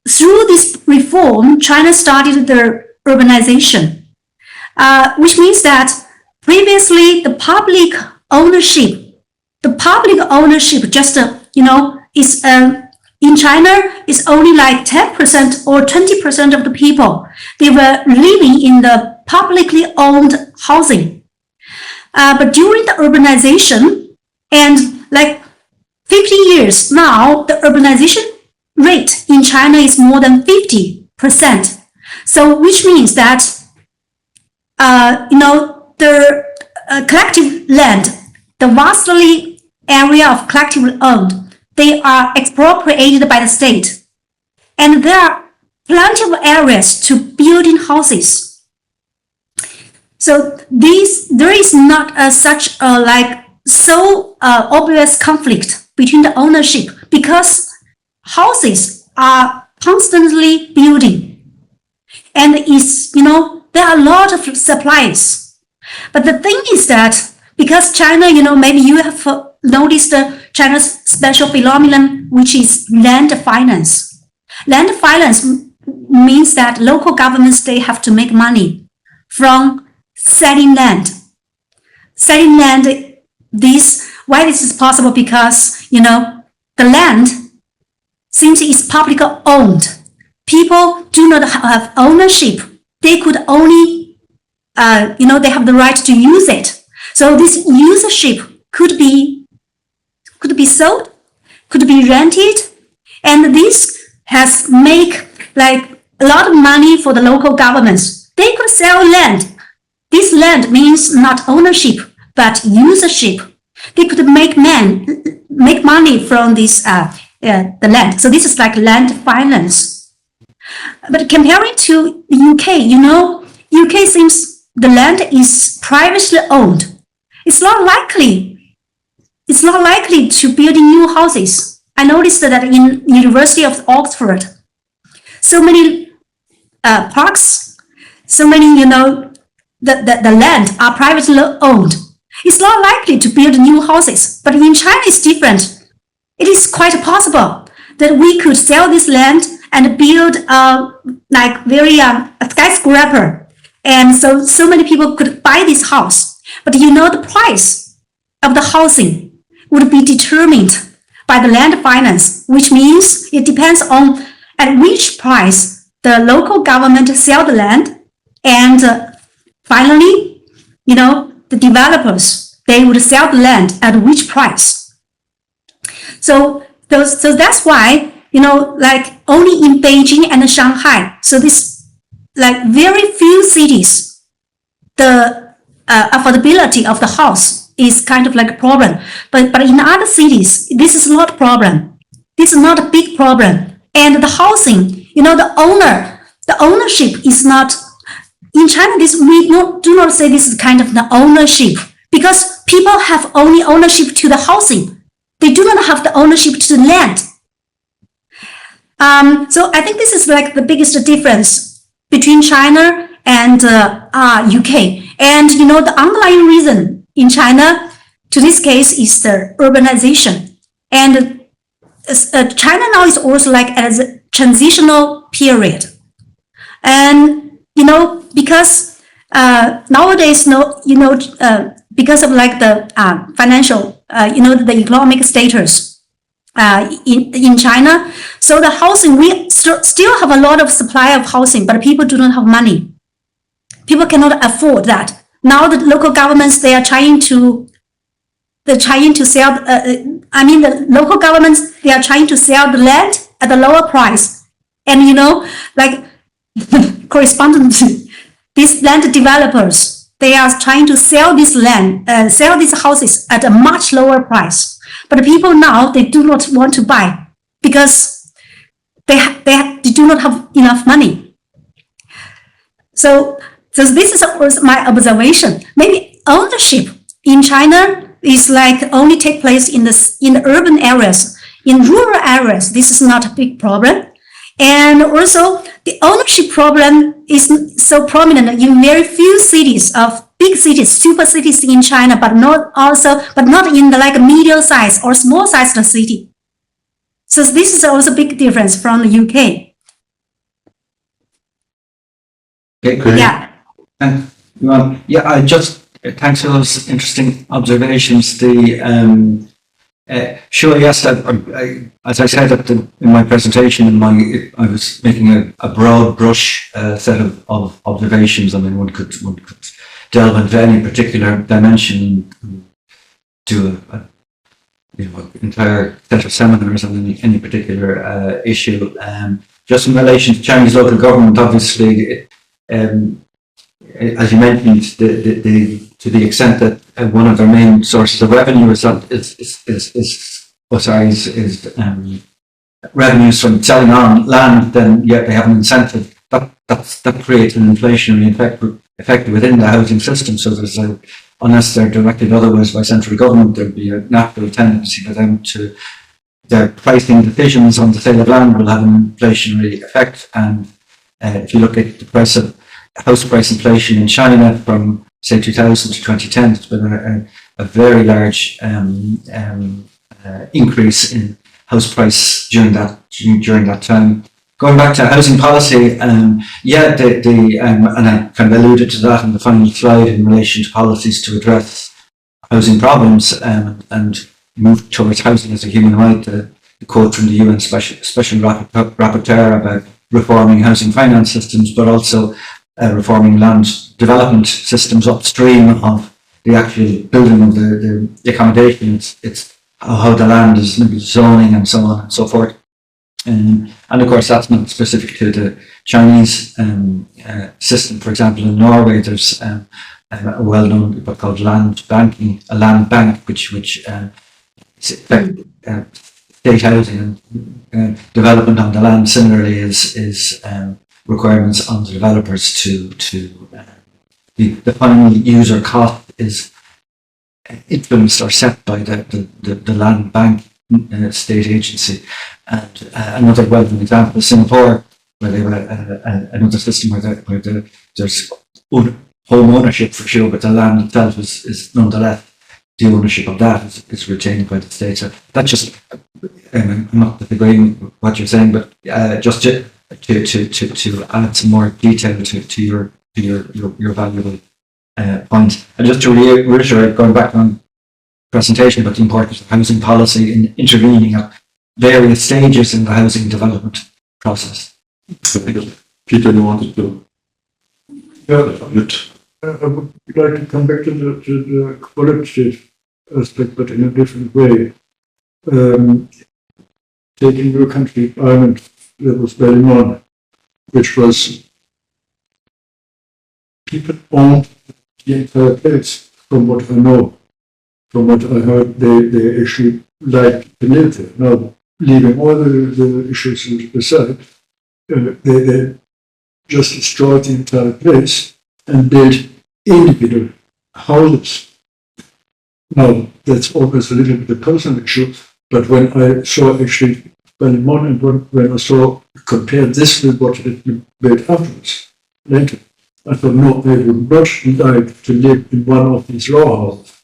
through this reform, China started the urbanization, which means that previously the public ownership just, is in China is only like 10% or 20% of the people. They were living in the publicly owned housing. But during the urbanization and like 50 years now, the urbanization rate in China is more than 50%. So which means that, the collective land, the vastly area of collectively owned, they are expropriated by the state. And there are plenty of areas to build in houses. So there is not such a obvious conflict between the ownership, because houses are constantly building. And there are a lot of supplies. But the thing is that because China, maybe you have noticed China's special phenomenon, which is land finance. Land finance means that local governments, they have to make money from selling land. Selling land, why this is possible? Because, the land, since it's publicly owned, people do not have ownership. They could only, they have the right to use it. So this usership could be sold, could be rented, and this has make like a lot of money for the local governments. They could sell land. This land means not ownership, but usership. They could make money from this the land. So this is like land finance. But comparing to the UK, UK seems the land is privately owned. It's not likely to build new houses. I noticed that in University of Oxford, so many parks, so many, the land are privately owned. It's not likely to build new houses. But in China, it's different. It is quite possible that we could sell this land and build a skyscraper. And so many people could buy this house. But the price of the housing would be determined by the land finance, which means it depends on at which price the local government sell the land. And finally, the developers, they would sell the land at which price. So that's why, only in Beijing and Shanghai, so this, very few cities, the affordability of the house is kind of like a problem. But in other cities, this is not a problem. This is not a big problem. And the housing, the ownership is not, in China, we do not say this is kind of the ownership, because people have only ownership to the housing. They do not have the ownership to the land. So I think this is like the biggest difference between China and UK. And the underlying reason in China, to this case, is the urbanization. And China now is also like as a transitional period. And because nowadays, because of like the financial, the economic status in China, so the housing, we still have a lot of supply of housing, but people do not have money. People cannot afford that. Now the local governments, they are trying to sell. The local governments, they are trying to sell the land at a lower price, and corresponding to these land developers, they are trying to sell this land, sell these houses at a much lower price. But people now, they do not want to buy because they do not have enough money. So this is my observation. Maybe ownership in China is only take place in the urban areas. In rural areas, this is not a big problem. And also, the ownership problem is so prominent in very few cities of big cities, super cities in China, but not in the medium size or small sized city. So this is also a big difference from the UK. Okay, great. Yeah. Thanks for those interesting observations. Sure, yes, as I said in my presentation, I was making a broad brush set of observations. I mean, one could delve into any particular dimension, do entire set of seminars on any particular issue. Just in relation to Chinese local government, obviously, as you mentioned, to the extent that one of their main sources of revenue is revenues from selling on land, then yet they have an incentive that creates an inflationary effect within the housing system. So there's unless they're directed otherwise by central government, there'd be a natural tendency for them to their pricing decisions on the sale of land will have an inflationary effect. And if you look at the price of house price inflation in China from say 2000 to 2010, it's been a very large increase in house price during that time. Going back to housing policy, and I kind of alluded to that in the final slide in relation to policies to address housing problems and move towards housing as a human right. The quote from the UN Special Rapporteur about reforming housing finance systems, but also reforming land development systems upstream of the actual building of the accommodation. It's how the land is zoning and so on and so forth. And of course, that's not specific to the Chinese system. For example, in Norway, there's a well-known book called land banking, a land bank, which state housing and development on the land. Similarly, is requirements on the developers to the final user cost is influenced or set by the land bank state agency. And another well-known example is Singapore, where they have another system where there's home ownership for sure, but the land itself is nonetheless, the ownership of that is retained by the state. So that's just, I'm not disagreeing with what you're saying, but just to add some more detail to your valuable point. And just to reiterate, going back on presentation about the importance of housing policy in intervening at various stages in the housing development process. Peter, you wanted to? Yeah, I would like to come back to the qualitative aspect, but in a different way. Taking your country, Ireland, that was going on, which was people owned the entire place, from what I know. From what I heard, they actually liked to live there. Now, leaving all the issues aside, they just destroyed the entire place and built individual houses. Now, that's always a little bit a personal issue, but when I saw actually Ballymun and when I saw compared this with what had been built afterwards, later, I thought, no, I would not like to live in one of these row houses.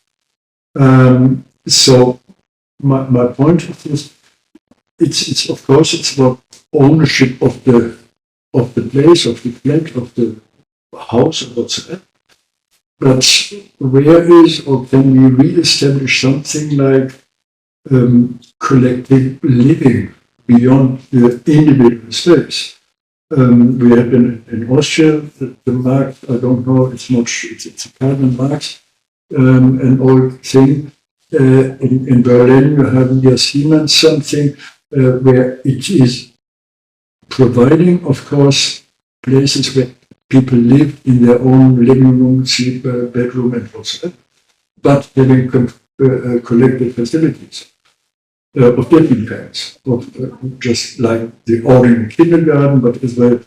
So my point is, it's of course it's about ownership of the place, of the flat, of the house, or whatsoever. But where is, or can we re-establish something like collective living beyond the individual space? We have been in Austria, the Markt, I don't know, it's a Cardinal Markt, an old thing. In Berlin, you have near Siemens something where it is providing, of course, places where people live in their own living room, sleep bedroom, and whatsoever, but having collective facilities of different kinds, of just like the ordinary kindergarten, but as well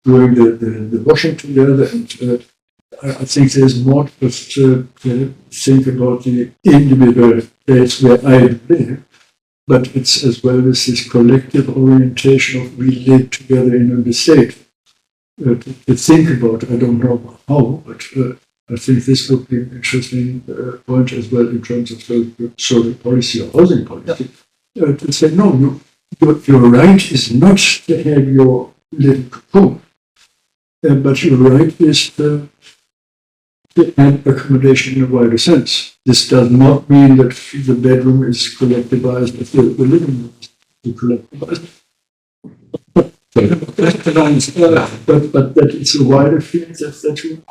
doing the washing together. And I think there's more just to think about the individual place where I live, but it's as well as this collective orientation of we live together in the state. To think about, I don't know how, but I think this would be an interesting point as well in terms of social policy or housing policy. To say, no, your right is not to have your little cocoon, but your right is to have accommodation in a wider sense. This does not mean that the bedroom is collectivized, but the living room is collectivized. But that it's a wider field that you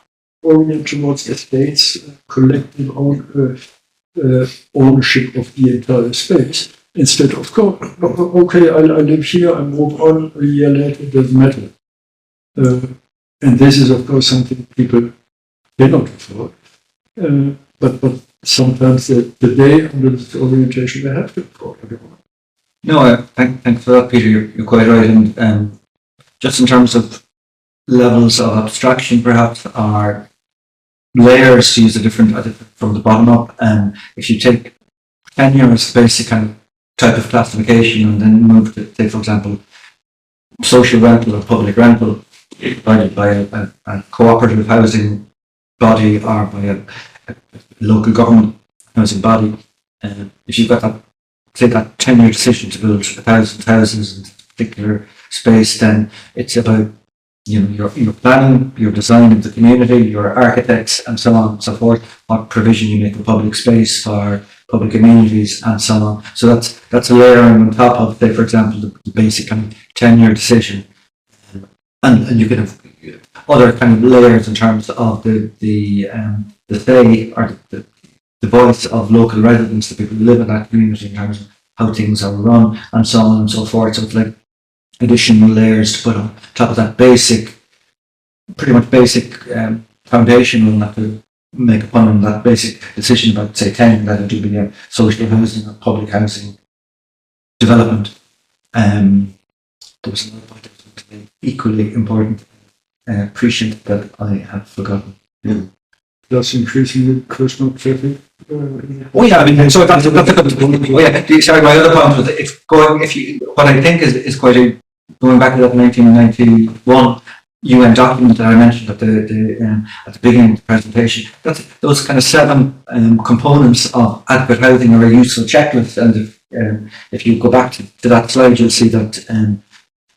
orient towards estates, collective ownership of the entire space, instead of, okay, I live here, I move on, a year later, it doesn't matter. And this is, of course, something people cannot afford. But sometimes the day under this orientation, they have to afford it. No, thanks for that, Peter. You're quite right. And just in terms of levels of abstraction, perhaps, are layers to use a different from the bottom up. And if you take tenure as a basic kind of type of classification and then move to, say, for example, social rental or public rental, provided by a cooperative housing body or by a local government housing body, if you've got that, say, that 10-year decision to build 1,000 houses in a particular space, then it's about, you know, your planning, your design of the community, your architects, and so on and so forth, what provision you make of public space for public amenities and so on. So that's a layering on top of, say, for example, the basic kind of 10-year decision. And you can have other kind of layers in terms of the say or the voice of local residents, the people who live in that community, in terms of how things are run and so on and so forth. So it's like additional layers to put on top of that basic, pretty much basic foundation. We'll have to make upon that basic decision about, say, 10, that it will be a social housing or public housing development. There was another point equally important, prescient, that I have forgotten. Yeah. That's increasingly personal traffic. Oh yeah, I mean, so that's a good point. Oh yeah, sorry, my other point was what I think is quite going back to that 1991 UN document that I mentioned at the beginning of the presentation. That's those kind of 7 components of adequate housing are a useful checklist, and if you go back to that slide, you'll see that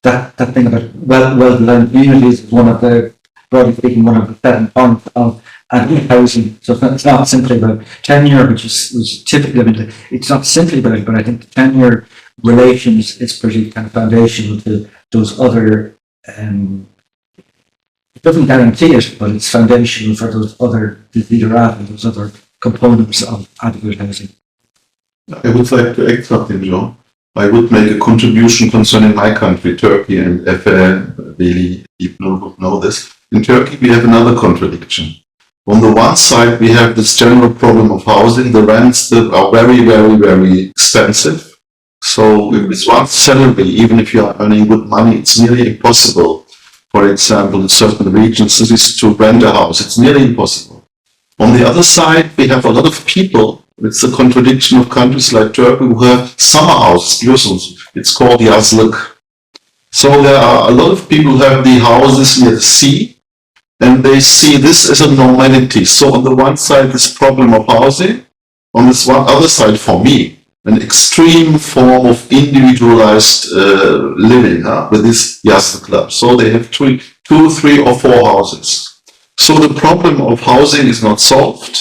that thing about well-designed communities is one of the, broadly speaking, one of the 7 points of adequate housing. So it's not simply about tenure, which was typically, I mean, it's not simply about it, but I think the tenure relations is pretty kind of foundational to those other, it doesn't guarantee it, but it's foundational for those other desiderata, those other components of adequate housing. I would like to add something, Joe. I would make a contribution concerning my country, Turkey, and really people would know this. In Turkey, we have another contradiction. On the one side, we have this general problem of housing. The rents that are very, very, very expensive. So with this one salary, even if you are earning good money, it's nearly impossible. For example, in certain regions, cities, to rent a house. It's nearly impossible. On the other side, we have a lot of people. It's a contradiction of countries like Turkey who have summer houses. It's called yazlık. So there are a lot of people who have the houses near the sea, and they see this as a normality. So on the one side, this problem of housing, on this one other side, for me, an extreme form of individualized living with this yazlık club. So they have 2, 3, or 4 houses. So the problem of housing is not solved.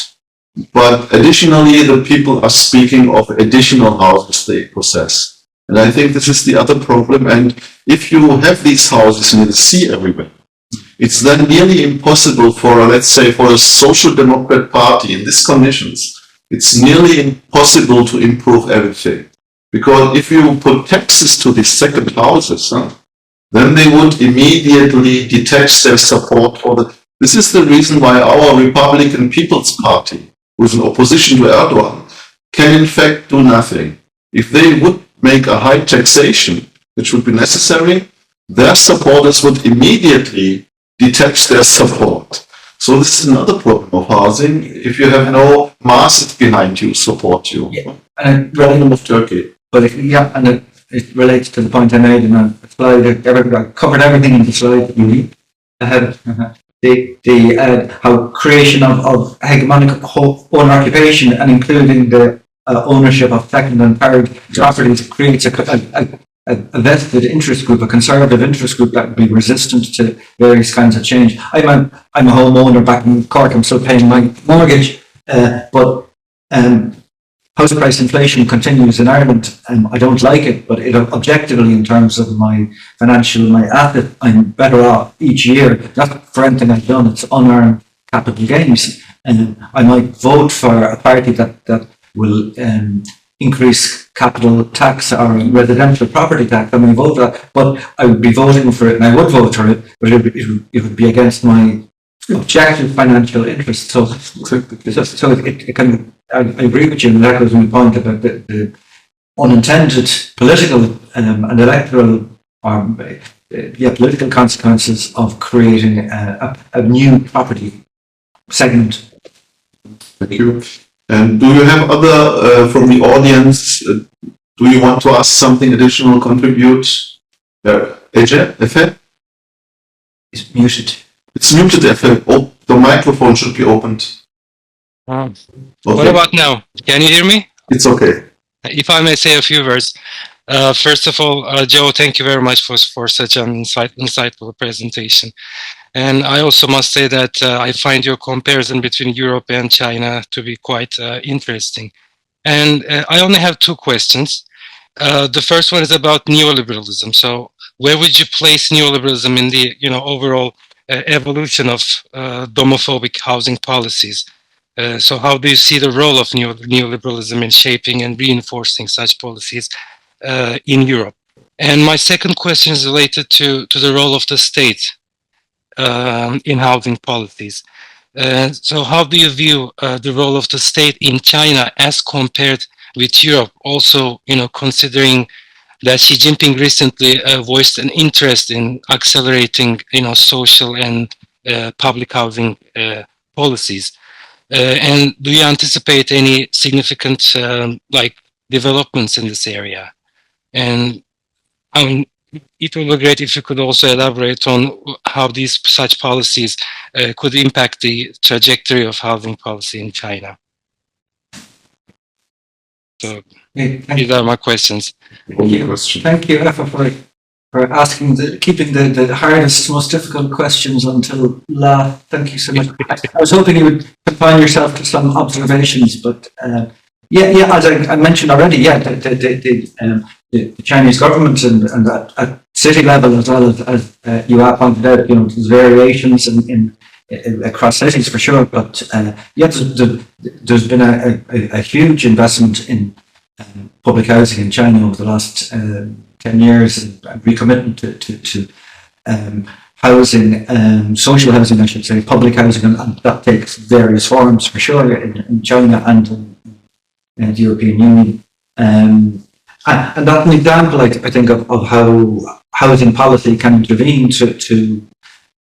But additionally, the people are speaking of additional houses they possess. And I think this is the other problem. And if you have these houses near the sea everywhere, it's then nearly impossible for, let's say, for a social democrat party in these conditions, it's nearly impossible to improve everything. Because if you put taxes to these second houses, then they would immediately detach their support for the... This is the reason why our Republican People's Party, with an opposition to Erdogan, can in fact do nothing. If they would make a high taxation, which would be necessary, their supporters would immediately detach their support. So this is another problem of housing. If you have no masses behind you, support you. Yeah. And problem of Turkey. But it relates to the point I made in the slide. I covered everything in the slide that you need. How creation of hegemonic own occupation and including the ownership of second and third properties creates a vested interest group, a conservative interest group that would be resistant to various kinds of change. I'm a homeowner back in Cork. I'm still paying my mortgage, but house price inflation continues in Ireland. I don't like it, but objectively, in terms of my financial, my asset, I'm better off each year. Not for anything I've done. It's unearned capital gains. And I might vote for a party that will increase capital tax or residential property tax. I may vote for that, but I would be voting for it, and I would vote for it, but it would be against my objective financial interest. So it can. I agree with you, and that was my point about the unintended political and electoral political consequences of creating a new property segment. Thank you. And do you have other from the audience? Do you want to ask something additional? Contribute? Efe? It's muted. It's muted, Efe. Oh, the microphone should be opened. What Okay. about now? Can you hear me? It's okay. If I may say a few words. First of all, Joe, thank you very much for such an insightful presentation. And I also must say that I find your comparison between Europe and China to be quite interesting. And I only have two questions. The first one is about neoliberalism. So where would you place neoliberalism in the overall evolution of domophobic housing policies? So how do you see the role of neoliberalism in shaping and reinforcing such policies in Europe? And my second question is related to the role of the state in housing policies. So how do you view the role of the state in China as compared with Europe? Also, considering that Xi Jinping recently voiced an interest in accelerating, social and public housing policies. And do you anticipate any significant developments in this area? And I mean, it would be great if you could also elaborate on how such policies could impact the trajectory of housing policy in China. So these are my questions. Thank you, Efa, for asking keeping the hardest, most difficult questions until last. Thank you so much. I was hoping you would confine yourself to some observations, but as I mentioned already, the Chinese government and at city level as well as you have pointed out, there's variations in across cities for sure, but there's been a huge investment in public housing in China over the last 10 years, and recommitment to housing, social housing, I should say, public housing, and that takes various forms for sure in China and in the European Union. And that's an example, I think, of how housing policy can intervene to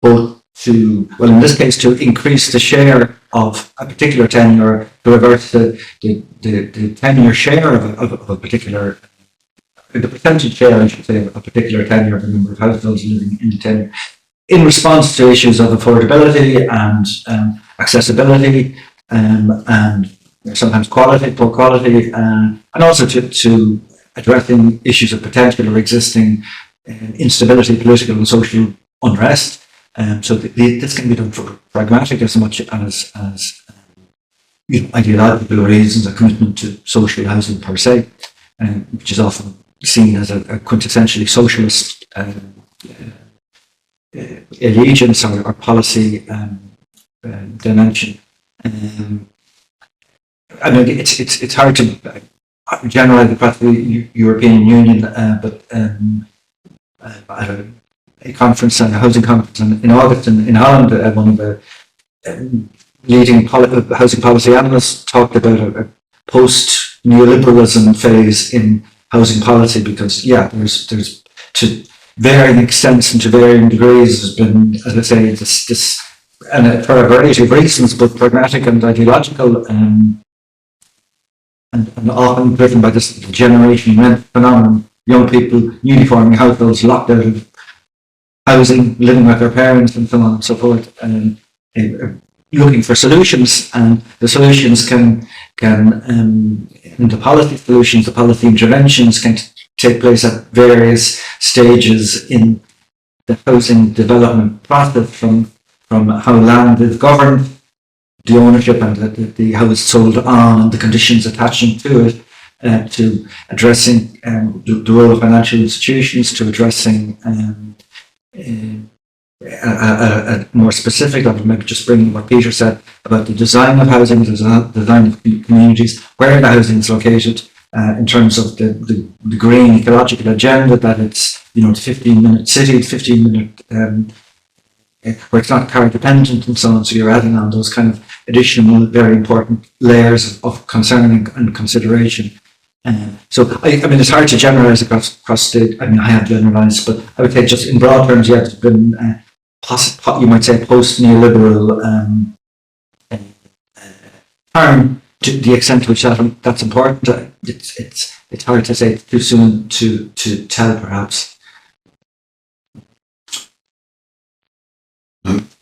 both well, in this case, to increase the share of a particular tenure, to reverse the tenure share of a particular, the percentage share, I should say, of a particular tenure of the number of households living in the tenure, in response to issues of affordability and accessibility and sometimes quality, poor quality, and also to addressing issues of potential or existing instability, political and social unrest. So this can be done for pragmatic as much as ideological reasons, a commitment to social housing per se, which is often seen as a quintessentially socialist allegiance or policy dimension. I mean, it's hard to generalize across the European Union, but a conference, a housing conference in August in Holland, one of the leading housing policy analysts talked about a post-neoliberalism phase in housing policy, because there's to varying extents and to varying degrees has been, as I say, this and for a variety of reasons, both pragmatic and ideological, and often driven by this generation rent phenomenon. Young people, newly forming households, locked out of housing, living with their parents, and so on and so forth, and looking for solutions. And the solutions can the policy solutions, the policy interventions can take place at various stages in the housing development process, from how land is governed, the ownership and how it's sold on, and the conditions attaching to it, to addressing the role of financial institutions, to addressing a more specific level, maybe just bringing what Peter said about the design of housing, the design of communities, where the housing is located, in terms of the green ecological agenda, that it's, it's 15-minute city, 15-minute, where it's not car dependent and so on. So you're adding on those kind of additional, very important layers of concern and consideration. So I mean, it's hard to generalize across the. I mean, I have generalized, but I would say just in broad terms, yeah, it's been you might say post-neoliberal term to the extent to which that's important. It's hard to say, too soon to tell, perhaps.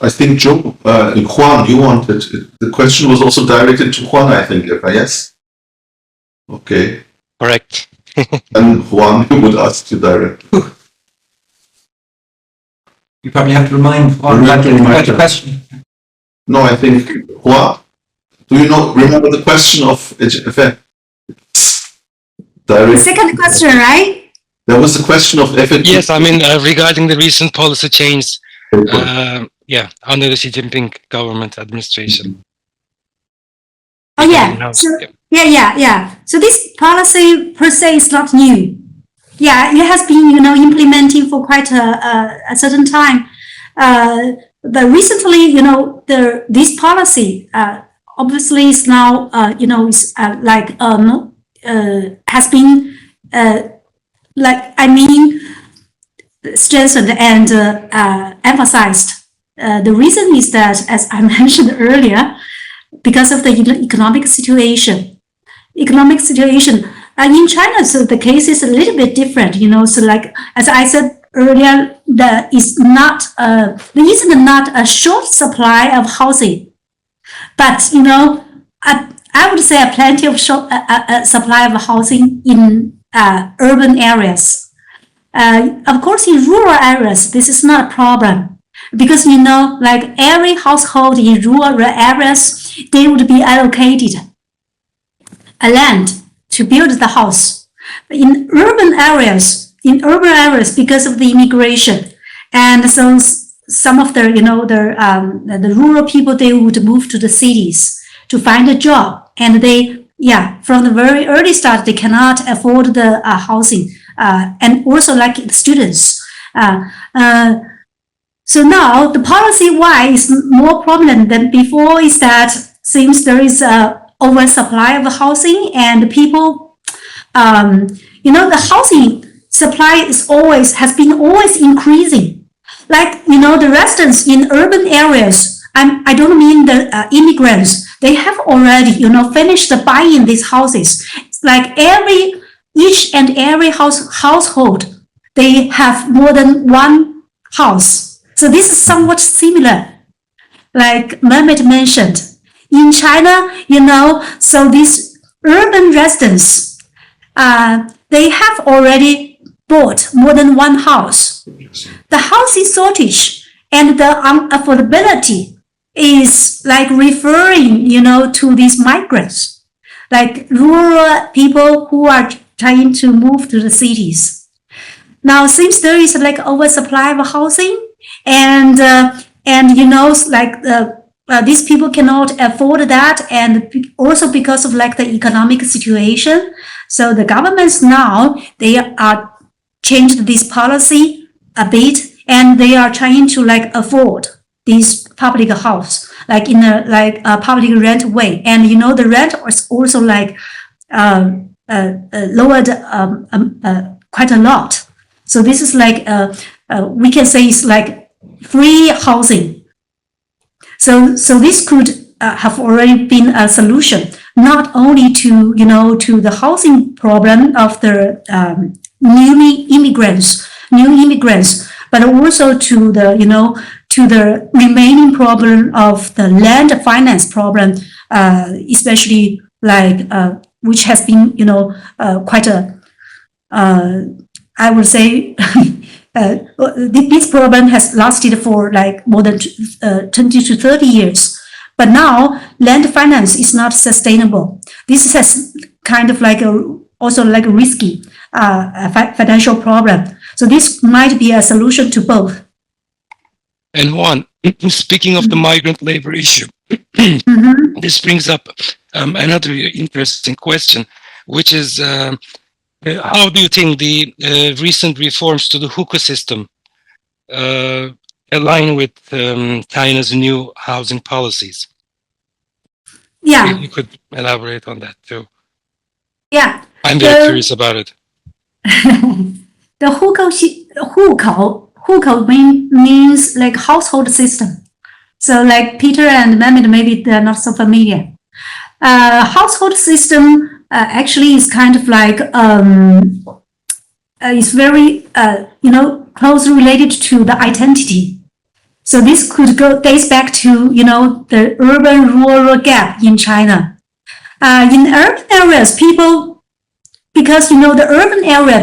I think Joe, Juan, you wanted the question was also directed to Juan. I think, yes. Okay. Correct. And Juan, who would ask you directly? You probably have to remind Juan about the question. No, I think Juan. Do you remember the question of effect? The second question, right? There was the question of effect. Yes, I mean, regarding the recent policy change, under the Xi Jinping government administration. Oh yeah. So, yeah. So this policy per se is not new. Yeah, it has been, implementing for quite a certain time. But recently, this policy obviously is now, has been strengthened and emphasized. The reason is that, as I mentioned earlier, because of the economic situation. In China, so the case is a little bit different, so like, as I said earlier, there is not a short supply of housing, but, I would say a plenty of short supply of housing in urban areas. Of course, in rural areas, this is not a problem. Because, like every household in rural areas, they would be allocated a land to build the house. In urban areas, because of the immigration, and so some of the rural people, they would move to the cities to find a job, and they, from the very early start, they cannot afford the housing, and also like students. So now the policy why is more prominent than before is that since there is a oversupply of housing and people, the housing supply has been always increasing. Like, the residents in urban areas, I don't mean the immigrants, they have already, finished buying these houses. Like each and every household, they have more than one house. So this is somewhat similar, like Mehmet mentioned. In China, so these urban residents, they have already bought more than one house. The housing shortage and the unaffordability is like referring, to these migrants, like rural people who are trying to move to the cities. Now, since there is like oversupply of housing, and these people cannot afford that, and also because of like the economic situation, so the governments now, they are changed this policy a bit, and they are trying to like afford these public house, like in a public rent way, and the rent is also like lowered quite a lot. So this is like we can say it's like free housing. So this could have already been a solution, not only to the housing problem of the new immigrants, but also to the remaining problem of the land finance problem, especially like which has been quite a I would say. This problem has lasted for like more than 20 to 30 years. But now land finance is not sustainable. This has kind of like also like a risky financial problem. So this might be a solution to both. And one, speaking of the migrant labor issue, Mhm. this brings up another interesting question, which is how do you think the recent reforms to the hookah system align with China's new housing policies? Yeah, If you could elaborate on that too. yeah. I'm very curious about it. The hukou means like household system. So like Peter and Mehmet, maybe they're not so familiar. Household system actually is kind of like is very closely related to the identity. So this could dates back to the urban-rural gap in China. In urban areas, people, because the urban area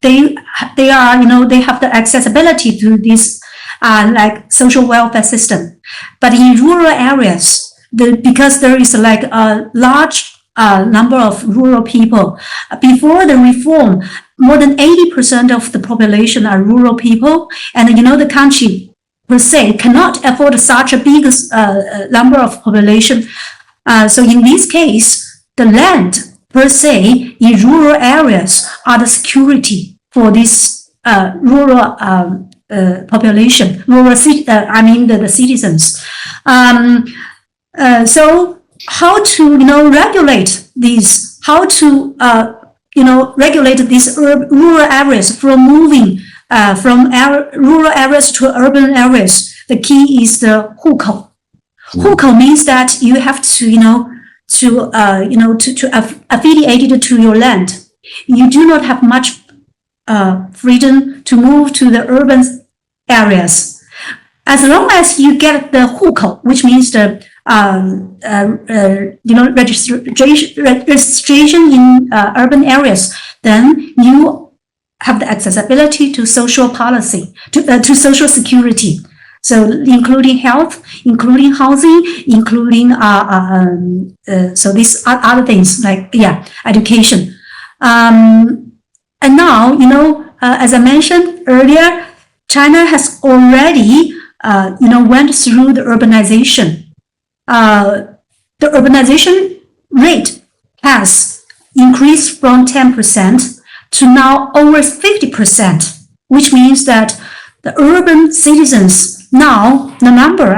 they have the accessibility to this like social welfare system, but in rural areas, because there is like a large number of rural people. Before the reform, more than 80% of the population are rural people, and the country per se cannot afford such a big number of population. So in this case, the land per se in rural areas are the security for this rural population, the citizens. So how to regulate these? How to regulate these rural areas from moving from rural areas to urban areas? The key is the hukou. Hukou means that you have to affiliated to your land. You do not have much freedom to move to the urban areas. As long as you get the hukou, which means the registration in urban areas, then you have the accessibility to social policy, to social security. So including health, including housing, including so these other things like education. And now as I mentioned earlier, China has already went through the urbanization. The urbanization rate has increased from 10% to now over 50%, which means that the urban citizens now, the number,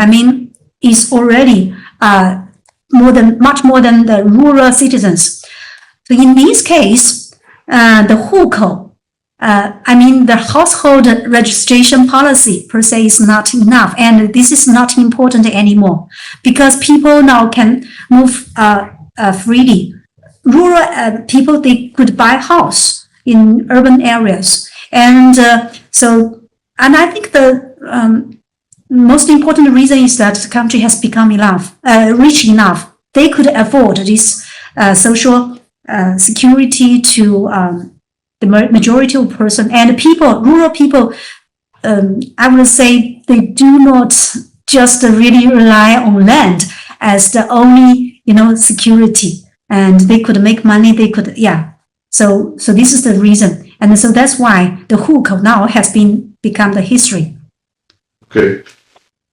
is already much more than the rural citizens. So in this case, the hukou, the household registration policy per se is not enough, and this is not important anymore because people now can move freely. Rural people, they could buy a house in urban areas, and I think the most important reason is that the country has become rich enough. They could afford this social security to the majority of person and people, rural people. I would say they do not just really rely on land as the only security, and they could make money. They could So this is the reason, and so that's why the hukou now has become the history. Okay,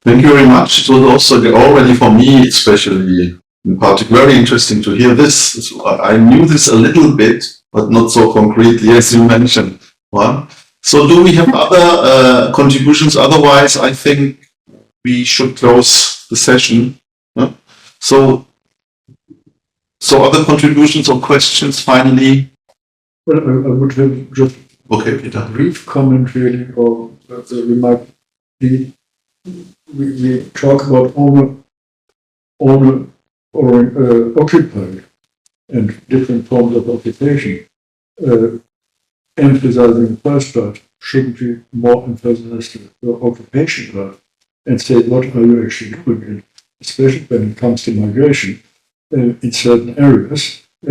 thank you very much. It was also already for me, especially in particular, very interesting to hear this. I knew this a little bit, but not so concretely as you mentioned. Well, so do we have other contributions? Otherwise, I think we should close the session. Yeah? So other contributions or questions finally? Well, I would have just Peter. a brief comment really, or the remark. We talk about owner or occupied and different forms of occupation. Emphasizing the first part, shouldn't we more emphasize the occupation part and say what are you actually doing, and especially when it comes to migration in certain areas,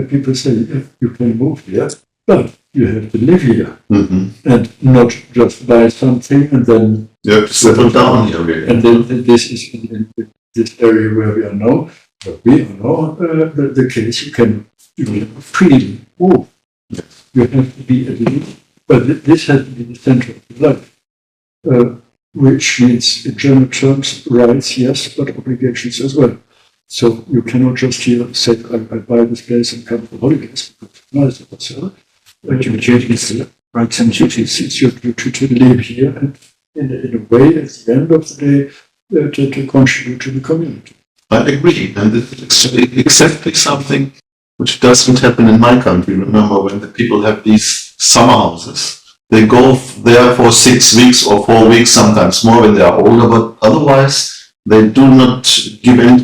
people say you can move here, but you have to live here and not just buy something and then you have to settle down here. Really. And then this is in this area where we are now. But we are now the case. You can freely move. Yes. You have to be at least, but this has to be the center of your life. which means in general terms, rights, yes, but obligations as well. So you cannot just here say, I buy this place and come for holidays, because it's nice or whatsoever. But your duties, rights and duties. It's your duty to live here and in a way, at the end of the day, to contribute to the community. I agree, and it's exactly something which doesn't happen in my country. Remember, when the people have these summer houses, they go there for 6 weeks or 4 weeks, sometimes more when they are older, but otherwise they do not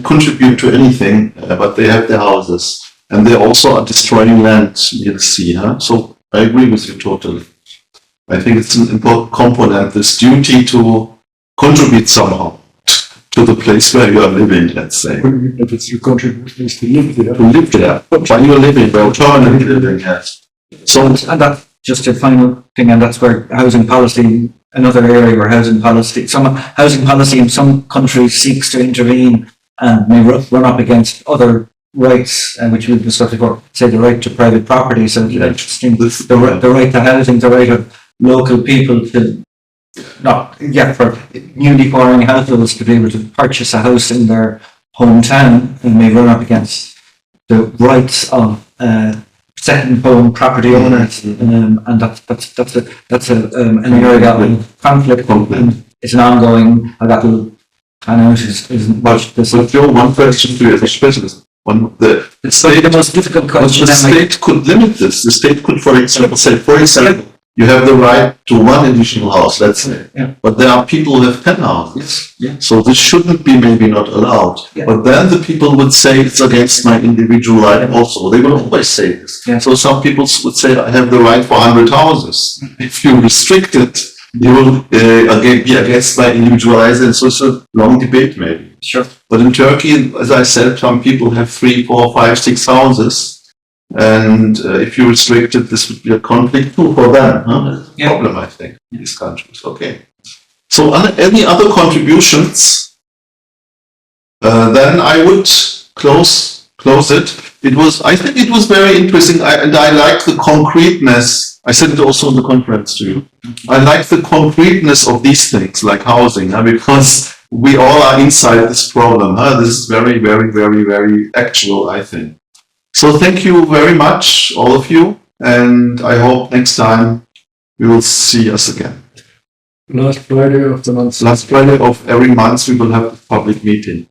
contribute to anything, but they have their houses. And they also are destroying land near the sea. Huh? So I agree with you totally. I think it's an important component, this duty to contribute somehow to the place where you are living, let's say. Even if it's your contribution is to live there. To live there, while you're living, where permanently living, yes. So, and that's just a final thing, and that's where housing policy, another area where housing policy in some countries seeks to intervene and may run up against other rights, which we've discussed before, say the right to private property, so the right to housing, the right of local people to for newly forming households to be able to purchase a house in their hometown, and may run up against the rights of second home property owners, and that's an area of conflict, and it's an ongoing. That will pan out isn't much. So Joe, one question to you as a specialist. It's the most difficult question. The state could limit this. The state could, for example, you have the right to one additional house, let's say. Yeah. But there are people who have 10 houses. Yeah. So this shouldn't be maybe not allowed. Yeah. But then the people would say it's against my individual right also. They will always say this. Yeah. So some people would say I have the right for 100 houses. If you restrict it, you will again be against my individual rights. And so it's a long debate maybe. Sure. But in Turkey, as I said, some people have 3, 4, 5, 6 houses. And if you restrict it, this would be a conflict too for them. Huh? Yeah. Problem, I think, in these countries. Okay. So, any other contributions? Then I would close it. I think it was very interesting, and I like the concreteness. I said it also in the conference to you. I like the concreteness of these things, like housing, because we all are inside this problem. This is very, very, very, very actual, I think. So thank you very much, all of you, and I hope next time we will see us again. Last Friday of the month. Last Friday of every month we will have a public meeting.